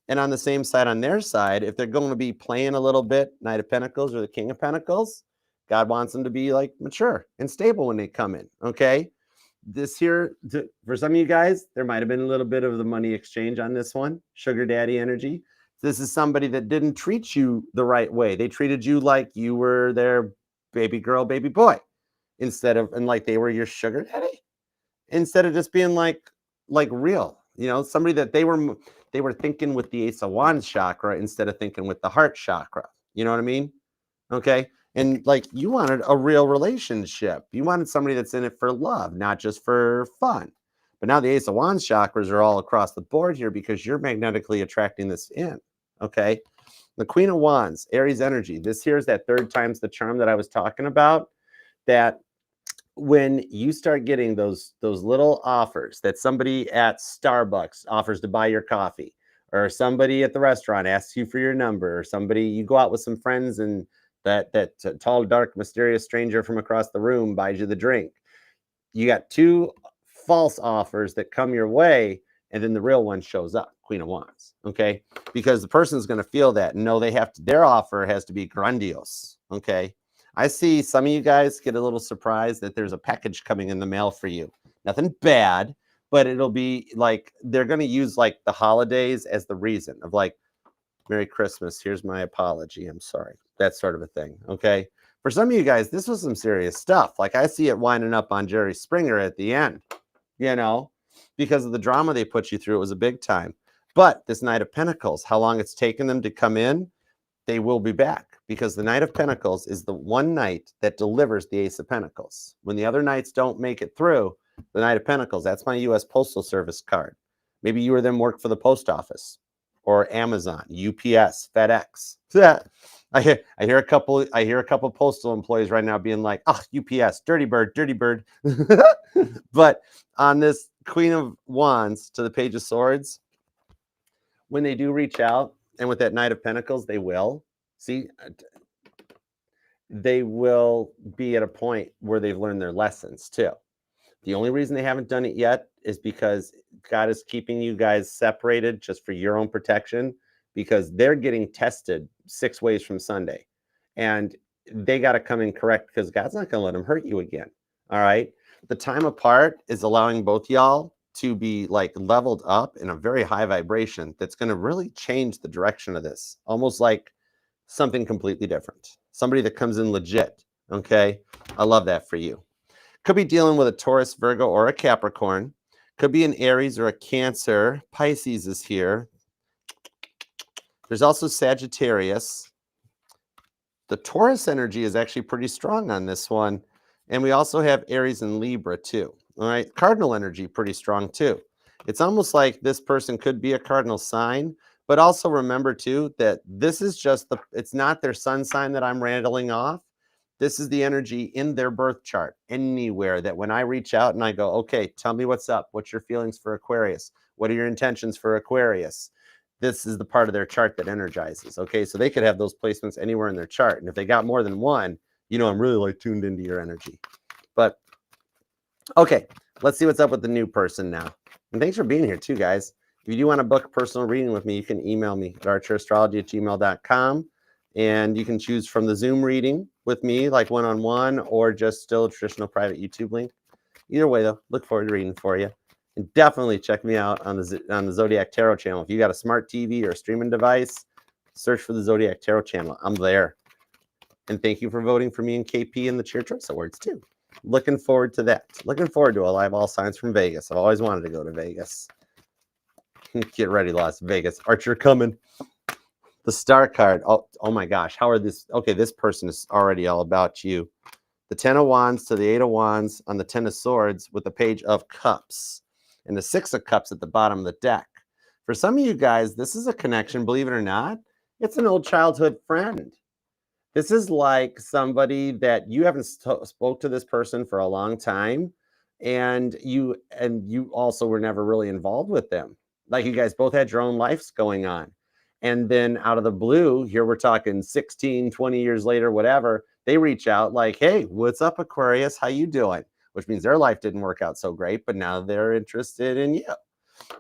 And on the same side, on their side, if they're going to be playing a little bit, Knight of Pentacles or the King of Pentacles, God wants them to be like mature and stable when they come in, okay? This here, for some of you guys, there might have been a little bit of the money exchange on this one, sugar daddy energy. This is somebody that didn't treat you the right way. They treated you like you were their baby girl, baby boy, instead of, and like they were your sugar daddy, instead of just being like real, you know, somebody that they were thinking with the Ace of Wands chakra instead of thinking with the heart chakra. You know what I mean? Okay. And like you wanted a real relationship. You wanted somebody that's in it for love, not just for fun. But now the Ace of Wands chakras are all across the board here because you're magnetically attracting this in. Okay. The Queen of Wands, Aries energy. This here is that third time's the charm that I was talking about. That when you start getting those little offers that somebody at Starbucks offers to buy your coffee, or somebody at the restaurant asks you for your number, or somebody you go out with some friends and that tall, dark, mysterious stranger from across the room buys you the drink. You got two false offers that come your way, and then the real one shows up, Queen of Wands, okay? Because the person's going to feel that and know they have to, their offer has to be grandiose, okay? I see some of you guys get a little surprised that there's a package coming in the mail for you. Nothing bad, but it'll be like, they're going to use like the holidays as the reason of like, Merry Christmas, here's my apology, I'm sorry. That sort of a thing, okay? For some of you guys, this was some serious stuff. Like I see it winding up on Jerry Springer at the end, you know, because of the drama they put you through. It was a big time. But this Knight of Pentacles, how long it's taken them to come in, they will be back, because the Knight of Pentacles is the one knight that delivers the Ace of Pentacles. When the other knights don't make it through, the Knight of Pentacles, that's my U.S. Postal Service card. Maybe you or them work for the post office or Amazon, UPS, FedEx. I hear a couple postal employees right now being like, "Oh, UPS, dirty bird, dirty bird." But on this Queen of Wands to the Page of Swords, when they do reach out, and with that Knight of Pentacles, they will be at a point where they've learned their lessons too. The only reason they haven't done it yet is because God is keeping you guys separated just for your own protection, because they're getting tested 6 ways from Sunday. And they got to come in correct, because God's not going to let them hurt you again. All right. The time apart is allowing both y'all to be like leveled up in a very high vibration that's going to really change the direction of this. Almost like something completely different. Somebody that comes in legit. Okay. I love that for you. Could be dealing with a Taurus, Virgo, or a Capricorn. Could be an Aries or a Cancer. Pisces is here. There's also Sagittarius. The Taurus energy is actually pretty strong on this one. And we also have Aries and Libra too. All right. Cardinal energy, pretty strong too. It's almost like this person could be a cardinal sign, but also remember too that this is just it's not their sun sign that I'm rattling off. This is the energy in their birth chart anywhere that when I reach out and I go, okay, tell me what's up. What's your feelings for Aquarius? What are your intentions for Aquarius? This is the part of their chart that energizes. Okay, so they could have those placements anywhere in their chart. And if they got more than one, you know, I'm really like tuned into your energy. But okay, let's see what's up with the new person now. And thanks for being here too, guys. If you do want to book a personal reading with me, you can email me at archerastrology@gmail.com. And you can choose from the Zoom reading with me, like one-on-one, or just still a traditional private YouTube link. Either way, though, look forward to reading for you. And definitely check me out on the Zodiac Tarot channel. If you got a smart TV or a streaming device, search for the Zodiac Tarot channel. I'm there. And thank you for voting for me and KP in the Cheer Choice Awards, too. Looking forward to that. Looking forward to a live all signs from Vegas. I've always wanted to go to Vegas. Get ready, Las Vegas. Archer coming. The star card. Oh my gosh. How are this? Okay, this person is already all about you. The 10 of Wands to the 8 of Wands on the 10 of Swords with the Page of Cups and the 6 of Cups at the bottom of the deck. For some of you guys, this is a connection, believe it or not. It's an old childhood friend. This is like somebody that you haven't spoke to this person for a long time, and you also were never really involved with them. Like you guys both had your own lives going on. And then out of the blue, here we're talking 16, 20 years later, whatever, they reach out like, hey, what's up, Aquarius? How you doing? Which means their life didn't work out so great, but now they're interested in you.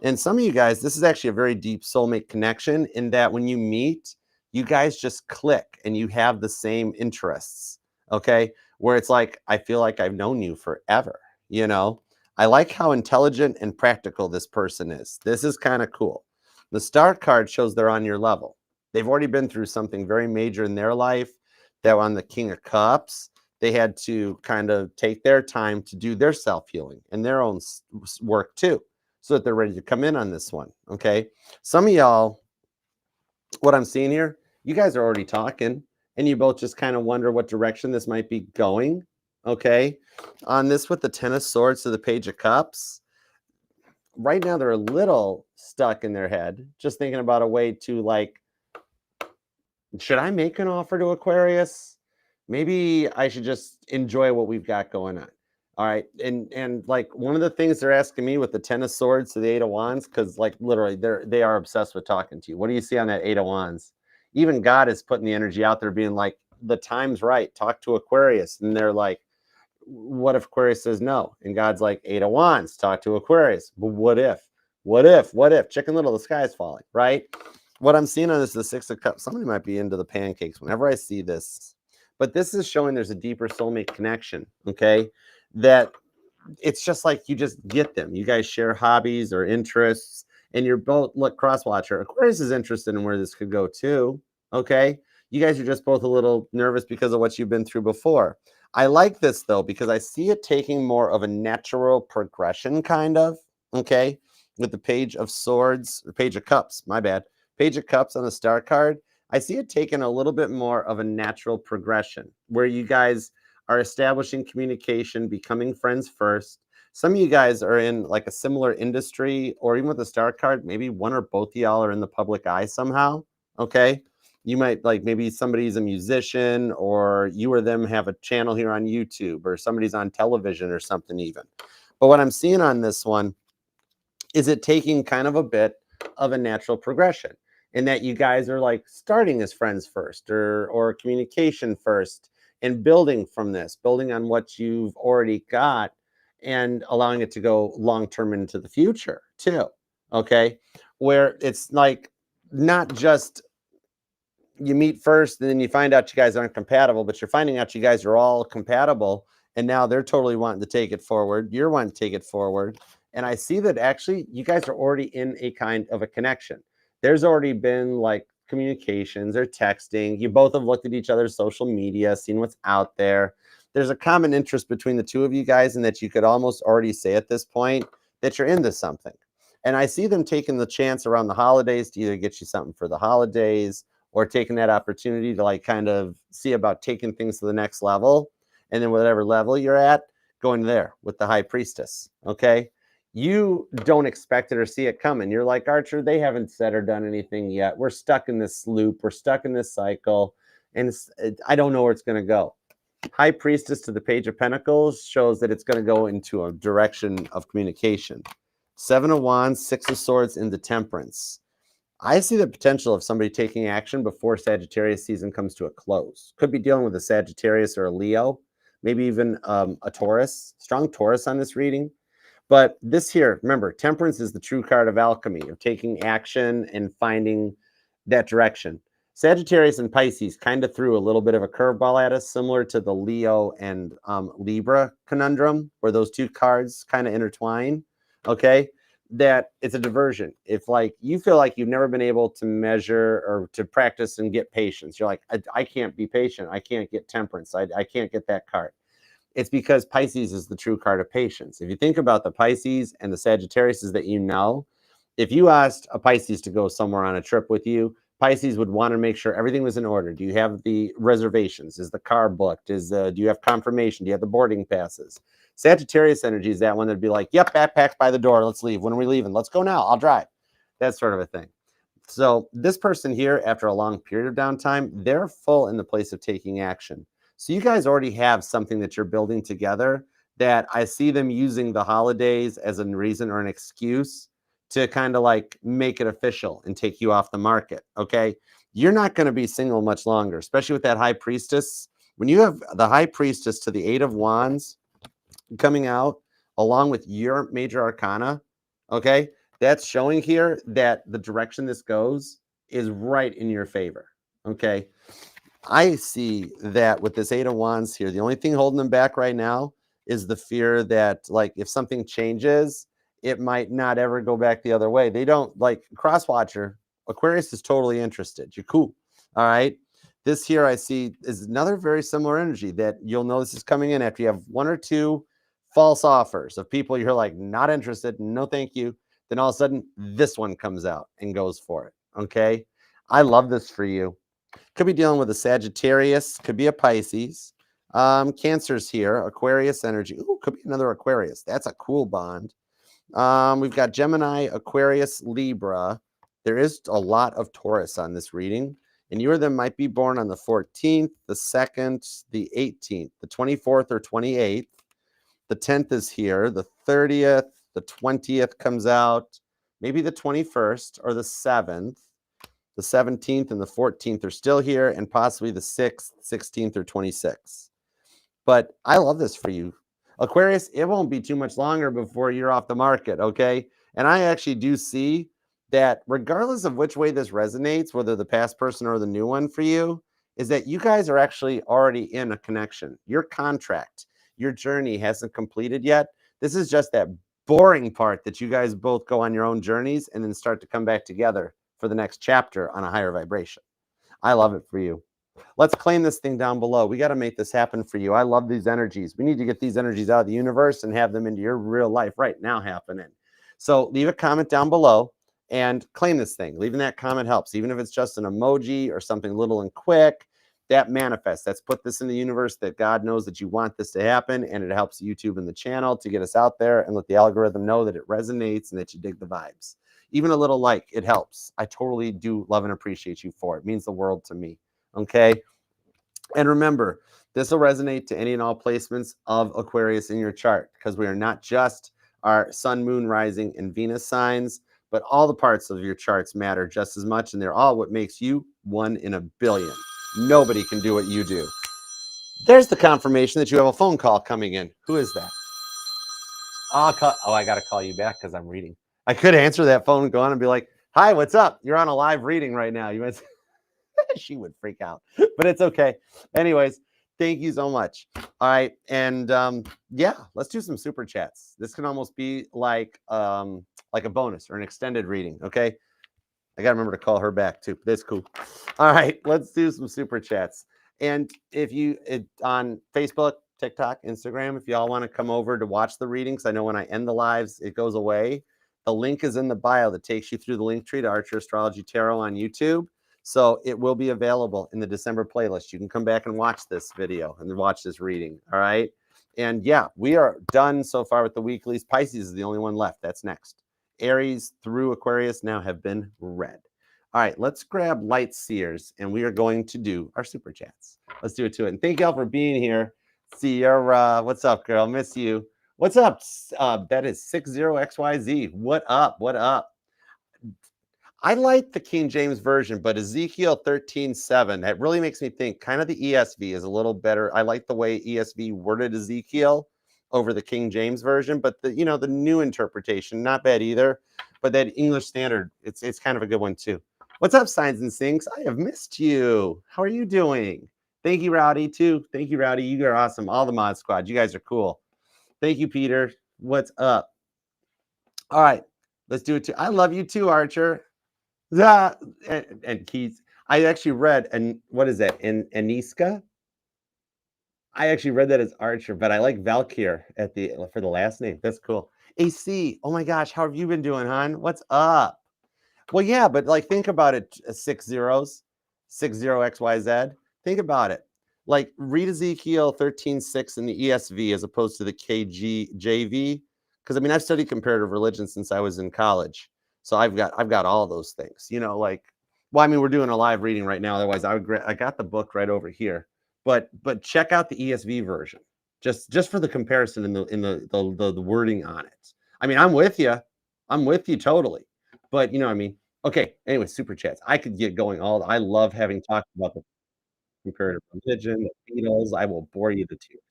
And some of you guys, this is actually a very deep soulmate connection in that when you meet, you guys just click and you have the same interests, okay? Where it's like, I feel like I've known you forever, you know? I like how intelligent and practical this person is. This is kind of cool. The star card shows they're on your level. They've already been through something very major in their life. That on the King of Cups, they had to kind of take their time to do their self-healing and their own work too, so that they're ready to come in on this one, okay? Some of y'all, what I'm seeing here, you guys are already talking, and you both just kind of wonder what direction this might be going, okay? On this with the 10 of Swords to the Page of Cups, right now they're a little stuck in their head, just thinking about a way to like, should I make an offer to Aquarius? Maybe I should just enjoy what we've got going on. All right. And like one of the things they're asking me with the 10 of Swords to the 8 of Wands, because like literally they are obsessed with talking to you. What do you see on that 8 of Wands? Even God is putting the energy out there being like, the time's right. Talk to Aquarius. And they're like, what if Aquarius says no? And God's like, 8 of Wands, talk to Aquarius. But what if? What if? What if? Chicken Little, the sky's falling, right? What I'm seeing on this is the 6 of Cups. Somebody might be into the pancakes whenever I see this. But this is showing there's a deeper soulmate connection, okay? That it's just like you just get them. You guys share hobbies or interests, and you're both, look, cross-watcher. Aquarius is interested in where this could go too, okay? You guys are just both a little nervous because of what you've been through before. I like this, though, because I see it taking more of a natural progression, kind of, okay? With the Page of Swords, the Page of Cups, my bad. Page of Cups on the star card, I see it taking a little bit more of a natural progression where you guys are establishing communication, becoming friends first. Some of you guys are in like a similar industry, or even with the star card, maybe one or both of y'all are in the public eye somehow, okay? You might like maybe somebody's a musician, or you or them have a channel here on YouTube, or somebody's on television or something even. But what I'm seeing on this one is it taking kind of a bit of a natural progression, in that you guys are like starting as friends first, or communication first, and building from this, building on what you've already got and allowing it to go long-term into the future too, okay? Where it's like not just you meet first and then you find out you guys aren't compatible, but you're finding out you guys are all compatible, and now they're totally wanting to take it forward. You're wanting to take it forward. And I see that actually you guys are already in a kind of a connection. There's already been like communications or texting. You both have looked at each other's social media, seen what's out there. There's a common interest between the two of you guys, and that you could almost already say at this point that you're into something. And I see them taking the chance around the holidays to either get you something for the holidays, or taking that opportunity to like kind of see about taking things to the next level. And then whatever level you're at, going there with the High Priestess, okay? You don't expect it or see it coming. You're like, Archer, they haven't said or done anything yet. We're stuck in this loop. We're stuck in this cycle. And I don't know where it's going to go. High Priestess to the Page of Pentacles shows that it's going to go into a direction of communication. 7 of Wands, 6 of Swords into Temperance. I see the potential of somebody taking action before Sagittarius season comes to a close. Could be dealing with a Sagittarius or a Leo, maybe even a Taurus, strong Taurus on this reading. But this here, remember, Temperance is the true card of alchemy, of taking action and finding that direction. Sagittarius and Pisces kind of threw a little bit of a curveball at us, similar to the Leo and Libra conundrum, where those two cards kind of intertwine. Okay, that it's a diversion. If like you feel like you've never been able to measure or to practice and get patience, you're like, I can't be patient. I can't get temperance. I can't get that card. It's because Pisces is the true card of patience. If you think about the Pisces and the Sagittarius that you know, if you asked a Pisces to go somewhere on a trip with you, Pisces would want to make sure everything was in order. Do you have the reservations? Is the car booked? Do you have confirmation? Do you have the boarding passes? Sagittarius energy is that one that'd be like, yep, backpack by the door. Let's leave. When are we leaving? Let's go now. I'll drive. That sort of a thing. So this person here, after a long period of downtime, they're full in the place of taking action. So you guys already have something that you're building together that I see them using the holidays as a reason or an excuse to kind of like make it official and take you off the market. Okay. You're not going to be single much longer, especially with that high priestess. When you have the high priestess to the 8 of Wands coming out along with your major arcana, okay, that's showing here that the direction this goes is right in your favor. Okay. I see that with this 8 of Wands here, the only thing holding them back right now is the fear that, like, if something changes, it might not ever go back the other way. They don't like Crosswatcher. Aquarius is totally interested. You're cool. All right. This here I see is another very similar energy that you'll notice is coming in after you have 1 or 2 false offers of people you're like, not interested. No, thank you. Then all of a sudden, this one comes out and goes for it. Okay. I love this for you. Could be dealing with a Sagittarius, could be a Pisces. Cancer's here, Aquarius energy. Ooh, could be another Aquarius. That's a cool bond. We've got Gemini, Aquarius, Libra. There is a lot of Taurus on this reading, and you or them might be born on the 14th, the 2nd, the 18th, the 24th, or 28th. The 10th is here, the 30th, the 20th comes out, maybe the 21st or the 7th. The 17th and the 14th are still here, and possibly the 6th, 16th, or 26th. But I love this for you. Aquarius, it won't be too much longer before you're off the market, okay? And I actually do see that regardless of which way this resonates, whether the past person or the new one for you, is that you guys are actually already in a connection. Your contract, your journey hasn't completed yet. This is just that boring part that you guys both go on your own journeys and then start to come back together for the next chapter on a higher vibration. I love it for you. Let's claim this thing down below. We got to make this happen for you. I love these energies. We need to get these energies out of the universe and have them into your real life right now happening. So leave a comment down below and claim this thing. Leaving that comment helps. Even if it's just an emoji or something little and quick, that manifests. Let's put this in the universe that God knows that you want this to happen, and it helps YouTube and the channel to get us out there and let the algorithm know that it resonates and that you dig the vibes. Even a little like, it helps. I totally do love and appreciate you for it. It means the world to me. Okay. And remember, this will resonate to any and all placements of Aquarius in your chart, because we are not just our sun, moon, rising, and Venus signs, but all the parts of your charts matter just as much. And they're all what makes you 1 in a billion. Nobody can do what you do. There's the confirmation that you have a phone call coming in. Who is that? I got to call you back because I'm reading. I could answer that phone and go on and be like, hi, what's up? You're on a live reading right now. You might say, she would freak out, but it's okay. Anyways, thank you so much. All right. And yeah, let's do some super chats. This can almost be like a bonus or an extended reading. Okay. I got to remember to call her back too. That's cool. All right. Let's do some super chats. And if you on Facebook, TikTok, Instagram, if y'all want to come over to watch the readings, I know when I end the lives, it goes away. The link is in the bio that takes you through the link tree to Archer Astrology Tarot on YouTube. So it will be available in the December playlist. You can come back and watch this video and watch this reading. All right. And yeah, we are done so far with the weeklies. Pisces is the only one left. That's next. Aries through Aquarius now have been read. All right, let's grab Light Seers, and we are going to do our super chats. Let's do it to it. And thank y'all for being here. Sierra, what's up, girl? Miss you. What's up? That is 60XYZ. What up? What up? I like the King James Version, but Ezekiel 13:7, that really makes me think kind of the ESV is a little better. I like the way ESV worded Ezekiel over the King James Version, but the the new interpretation, not bad either. But that English Standard, it's kind of a good one too. What's up, Signs and Sinks? I have missed you. How are you doing? Thank you, Rowdy, too. Thank you, Rowdy. You are awesome. All the mod squad. You guys are cool. Thank you, Peter. What's up? All right, let's do it too. I love you too, Archer. Ah, and Keith. I actually read, and what is that? In Aniska? I actually read that as Archer, but I like Valkyr at the for the last name. That's cool. AC. Oh my gosh, how have you been doing, hon? What's up? Well, yeah, but like think about it, 6 zeros, 60XYZ. Think about it. Like read Ezekiel 13:6 in the ESV as opposed to the KJV. Because I mean, I've studied comparative religion since I was in college. So I've got all those things. You know, like well, I mean, we're doing a live reading right now. Otherwise, I got the book right over here. But check out the ESV version. Just for the comparison in the wording on it. I mean, I'm with you. I'm with you totally. But you know what I mean? Okay, anyway, super chats. I could get going all I love having talked about the comparative religion, the Beatles. I will bore you to tears.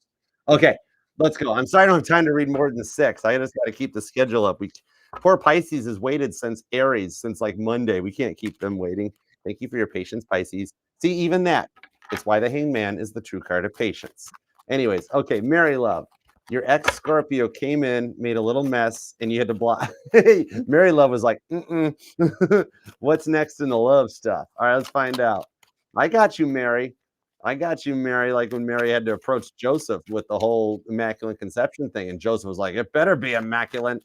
Okay, let's go. I'm sorry I don't have time to read more than 6. I just got to keep the schedule up. Poor Pisces has waited since Aries, since like Monday. We can't keep them waiting. Thank you for your patience, Pisces. See, even that. It's why the Hangman is the true card of patience. Anyways, okay, Mary Love. Your ex Scorpio came in, made a little mess, and you had to block. Hey, Mary Love was like, what's next in the love stuff? All right, let's find out. I got you, Mary. I got you, Mary. Like when Mary had to approach Joseph with the whole immaculate conception thing, and Joseph was like, "It better be immaculate."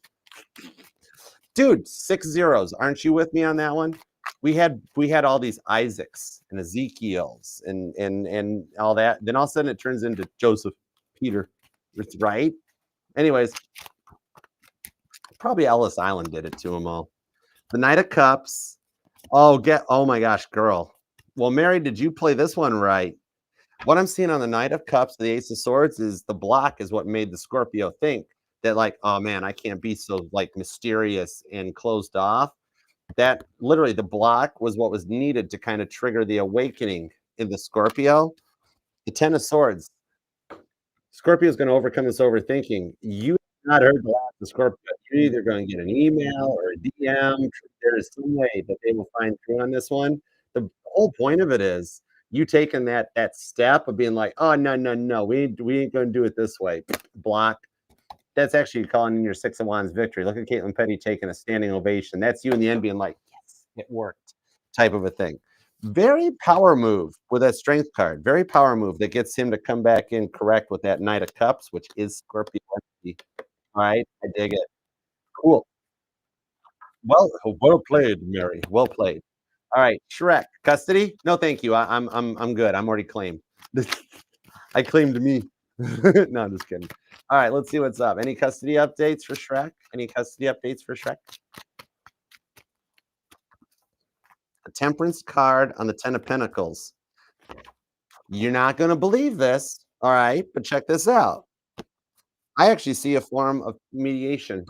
Dude, 6 zeros. Aren't you with me on that one? We had all these Isaacs and Ezekiels and all that. Then all of a sudden it turns into Joseph, Peter, right? Anyways, probably Ellis Island did it to them all. The Knight of Cups. Oh my gosh, girl. Well, Mary, did you play this one right? What I'm seeing on the Knight of Cups, the Ace of Swords, is the block is what made the Scorpio think that, like, oh man, I can't be so like mysterious and closed off. That literally the block was what was needed to kind of trigger the awakening in the Scorpio. The Ten of Swords. Scorpio is going to overcome this overthinking. You have not heard the last of Scorpio. You're either going to get an email or a DM. There is some way that they will find through on this one. The whole point of it is you taking that step of being like, oh no, we ain't going to do it this way. Block. That's actually calling in your 6 of Wands victory. Look at Caitlin Petty taking a standing ovation. That's you in the end being like, yes, it worked, type of a thing. Very power move with that strength card. Very power move that gets him to come back in correct with that Knight of Cups, which is Scorpio energy. All right, I dig it. Cool. Well played, Mary. Well played. All right, Shrek, custody? No, thank you. I'm good. I'm already claimed. I claimed me. No, I'm just kidding. All right, let's see what's up. Any custody updates for Shrek? Any custody updates for Shrek? The Temperance card on the Ten of Pentacles. You're not going to believe this, all right? But check this out. I actually see a form of mediation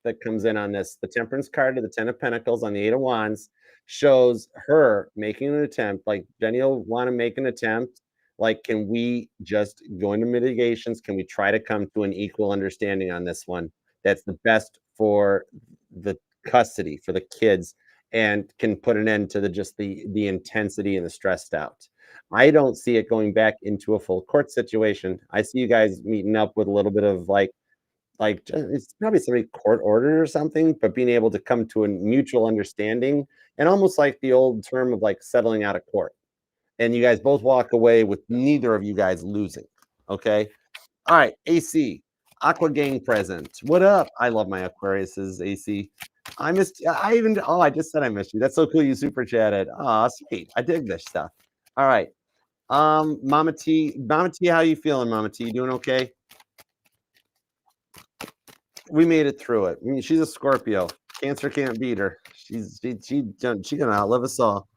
that comes in on this. The Temperance card of the Ten of Pentacles on the Eight of Wands shows her making an attempt. Like Jenny will want to make an attempt. Like, can we just go into mitigations? Can we try to come to an equal understanding on this one? That's the best for the custody for the kids and can put an end to the intensity and the stressed out. I don't see it going back into a full court situation. I see you guys meeting up with a little bit of it's probably somebody court ordered or something, but being able to come to a mutual understanding and almost like the old term of like settling out of court. And you guys both walk away with neither of you guys losing. Okay. All right. AC, Aqua Gang present. What up? I love my Aquarius's AC. I just said I missed you. That's so cool. You super chatted. Oh, sweet. I dig this stuff. All right. Mama T, how you feeling, Mama T? You doing okay? We made it through it. I mean, she's a Scorpio. Cancer can't beat her. She gonna outlive us all.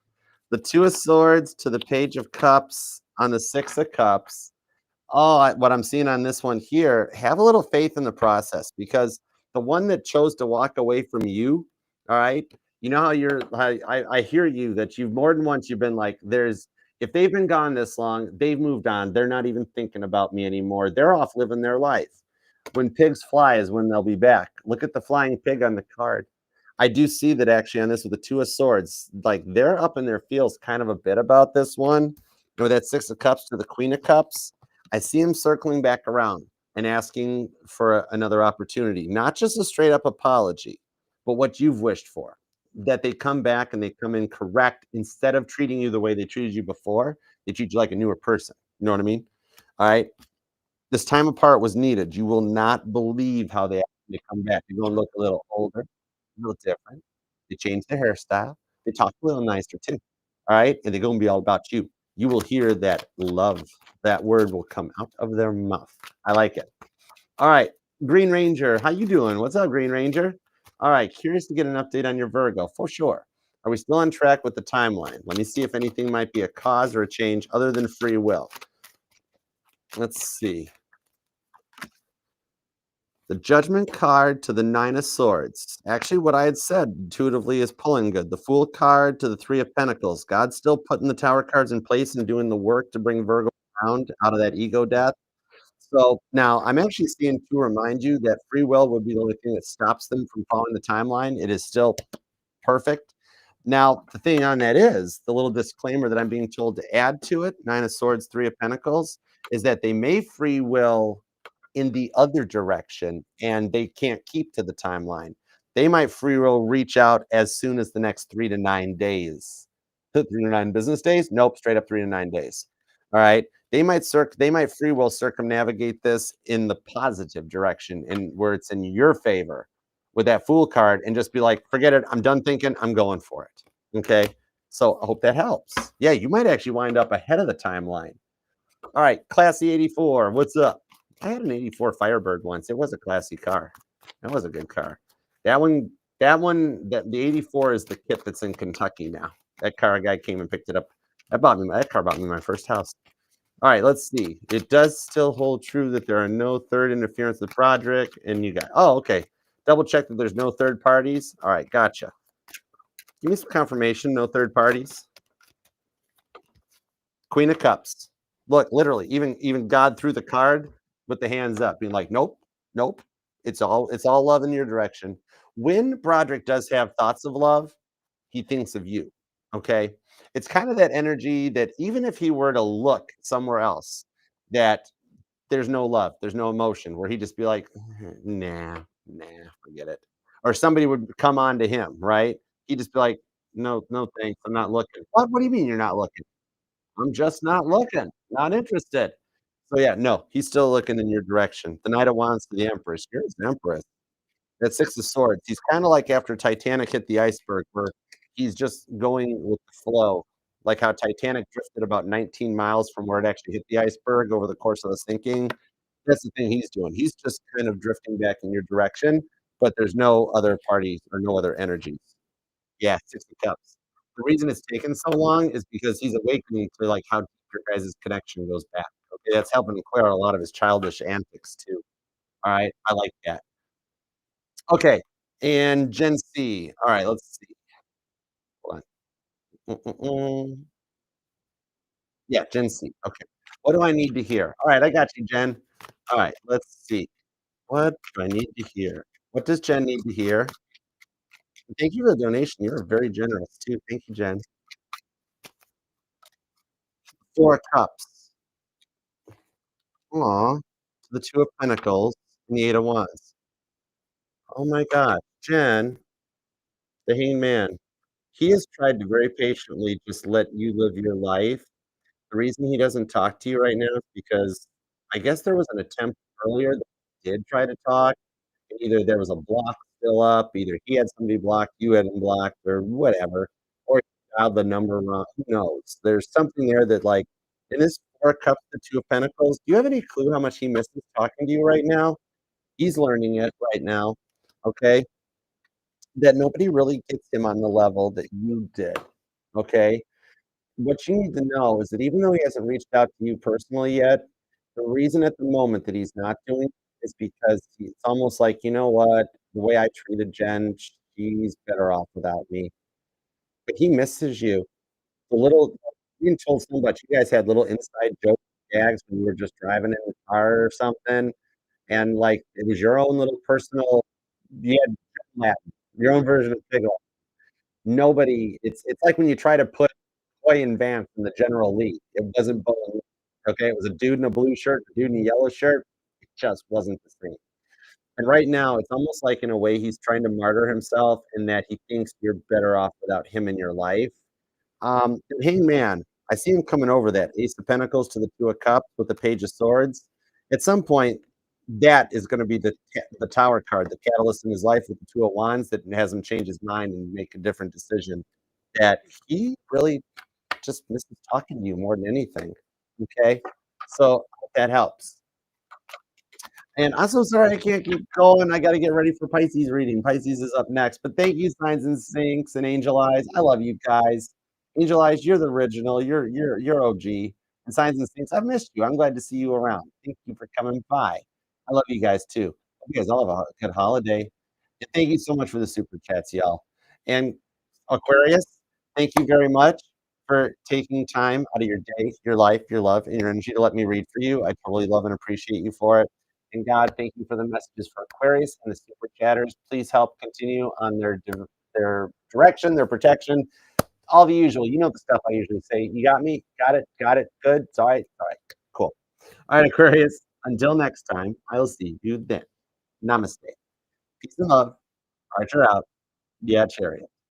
The Two of Swords to the Page of Cups on the Six of Cups. What I'm seeing on this one here, have a little faith in the process because the one that chose to walk away from you, all right, you know I hear you that you've more than once you've been like, if they've been gone this long, they've moved on. They're not even thinking about me anymore. They're off living their life. When pigs fly is when they'll be back. Look at the flying pig on the card. I do see that actually on this with the Two of Swords, like they're up in their feels kind of a bit about this one. With that Six of Cups to the Queen of Cups, I see him circling back around and asking for another opportunity, not just a straight up apology, but what you've wished for. That they come back and they come in correct instead of treating you the way they treated you before, they treat you like a newer person. You know what I mean? All right. This time apart was needed. You will not believe how they come back. They're gonna look a little older, a little different. They change their hairstyle. They talk a little nicer too. All right? And they're gonna be all about you. You will hear that love. That word will come out of their mouth. I like it. All right. Green Ranger, how you doing? What's up, Green Ranger? All right. Curious to get an update on your Virgo, for sure. Are we still on track with the timeline? Let me see if anything might be a cause or a change other than free will. Let's see. The Judgment card to the Nine of Swords. Actually, what I had said intuitively is pulling good. The Fool card to the Three of Pentacles. God's still putting the Tower cards in place and doing the work to bring Virgo around out of that ego death. So now I'm actually seeing to remind you that free will would be the only thing that stops them from following the timeline. It is still perfect. Now, the thing on that is the little disclaimer that I'm being told to add to it, Nine of Swords, Three of Pentacles, is that they may free will in the other direction and they can't keep to the timeline. They might free will reach out as soon as the next 3 to 9 days. 3 to 9 business days? Nope, straight up 3 to 9 days. All right. They might free will circumnavigate this in the positive direction and where it's in your favor with that Fool card and just be like, forget it. I'm done thinking. I'm going for it. Okay. So I hope that helps. Yeah, you might actually wind up ahead of the timeline. All right, Classy 84, what's up? I had an 84 Firebird once. It was a classy car. That was a good car. That the 84 is the kit that's in Kentucky now. That car guy came and picked it up. That car bought me my first house. All right, let's see. It does still hold true that there are no third interference with Broderick, and you got okay. Double check that there's no third parties. All right, gotcha. Give me some confirmation, no third parties. Queen of Cups. Look, literally, even God threw the card with the hands up, being like, "Nope, nope. It's all love in your direction." When Broderick does have thoughts of love, he thinks of you. Okay, it's kind of that energy that even if he were to look somewhere else, that there's no love, there's no emotion, where he'd just be like, "Nah, nah, forget it." Or somebody would come on to him, right? He'd just be like, "No, no, thanks. I'm not looking." What do you mean you're not looking? I'm just not looking, not interested. So, yeah, no, he's still looking in your direction. The Knight of Wands to the Empress. Here's the Empress. That Six of Swords. He's kinda like after Titanic hit the iceberg, where he's just going with the flow, like how Titanic drifted about 19 miles from where it actually hit the iceberg over the course of the sinking. That's the thing he's doing. He's just kind of drifting back in your direction, but there's no other parties or no other energies. Yeah, 60 cups. The reason it's taken so long is because he's awakening to, like, how deep your guys' connection goes back, okay? That's helping clear a lot of his childish antics too, alright? I like that. Okay, and Gen Z. Alright, let's see. Hold on. Yeah, Gen Z, okay. What do I need to hear? Alright, I got you, Jen. Alright, let's see. What do I need to hear? What does Jen need to hear? Thank you for the donation, you're very generous too. Thank you, Jen. 4 cups. Aw, the Two of Pentacles and the Eight of Wands. Oh my god, Jen, the Hangman, he has tried to very patiently just let you live your life. The reason he doesn't talk to you right now is because I guess there was an attempt earlier that he did try to talk, and either there was a block still up, either he had somebody blocked, you had him blocked, or whatever, or he dialed the number wrong, who knows? There's something there that, like, in this 4 cups, the Two of Pentacles, do you have any clue how much he misses talking to you right now? He's learning it right now, okay? That nobody really gets him on the level that you did, okay? What you need to know is that even though he hasn't reached out to you personally yet, the reason at the moment that he's not doing it is because it's almost like, "You know what? The way I treated Jen, she's better off without me." But he misses you. The little you told somebody you guys had little inside jokes, gags when you were just driving in the car or something, and, like, it was your own little personal you had Your own version of Piggle. Nobody it's like when you try to put Hoy and Vance in the General Lee. It wasn't Bowen, okay? It was a dude in a blue shirt, a dude in a yellow shirt. It just wasn't the same. And right now, it's almost like in a way he's trying to martyr himself in that he thinks you're better off without him in your life. Hangman, I see him coming over that Ace of Pentacles to the Two of Cups with the Page of Swords. At some point, that is going to be the Tower card, the catalyst in his life with the Two of Wands that has him change his mind and make a different decision. That he really just misses talking to you more than anything. Okay, so that helps. And I'm so sorry I can't keep going. I got to get ready for Pisces reading. Pisces is up next. But thank you, Signs and Sinks and Angel Eyes. I love you guys. Angel Eyes, you're the original. You're OG. And Signs and Sinks, I've missed you. I'm glad to see you around. Thank you for coming by. I love you guys too. Hope you guys all have a good holiday. And thank you so much for the super chats, y'all. And Aquarius, thank you very much for taking time out of your day, your life, your love, and your energy to let me read for you. I totally love and appreciate you for it. And God, thank you for the messages for Aquarius and the super chatters. Please help continue on their direction, their protection, all the usual. You know the stuff I usually say. You got me? Got it? Got it? Good? It's all right? All right. Cool. All right, Aquarius. Until next time, I will see you then. Namaste. Peace and love. Archer out. Yeah, Chariot.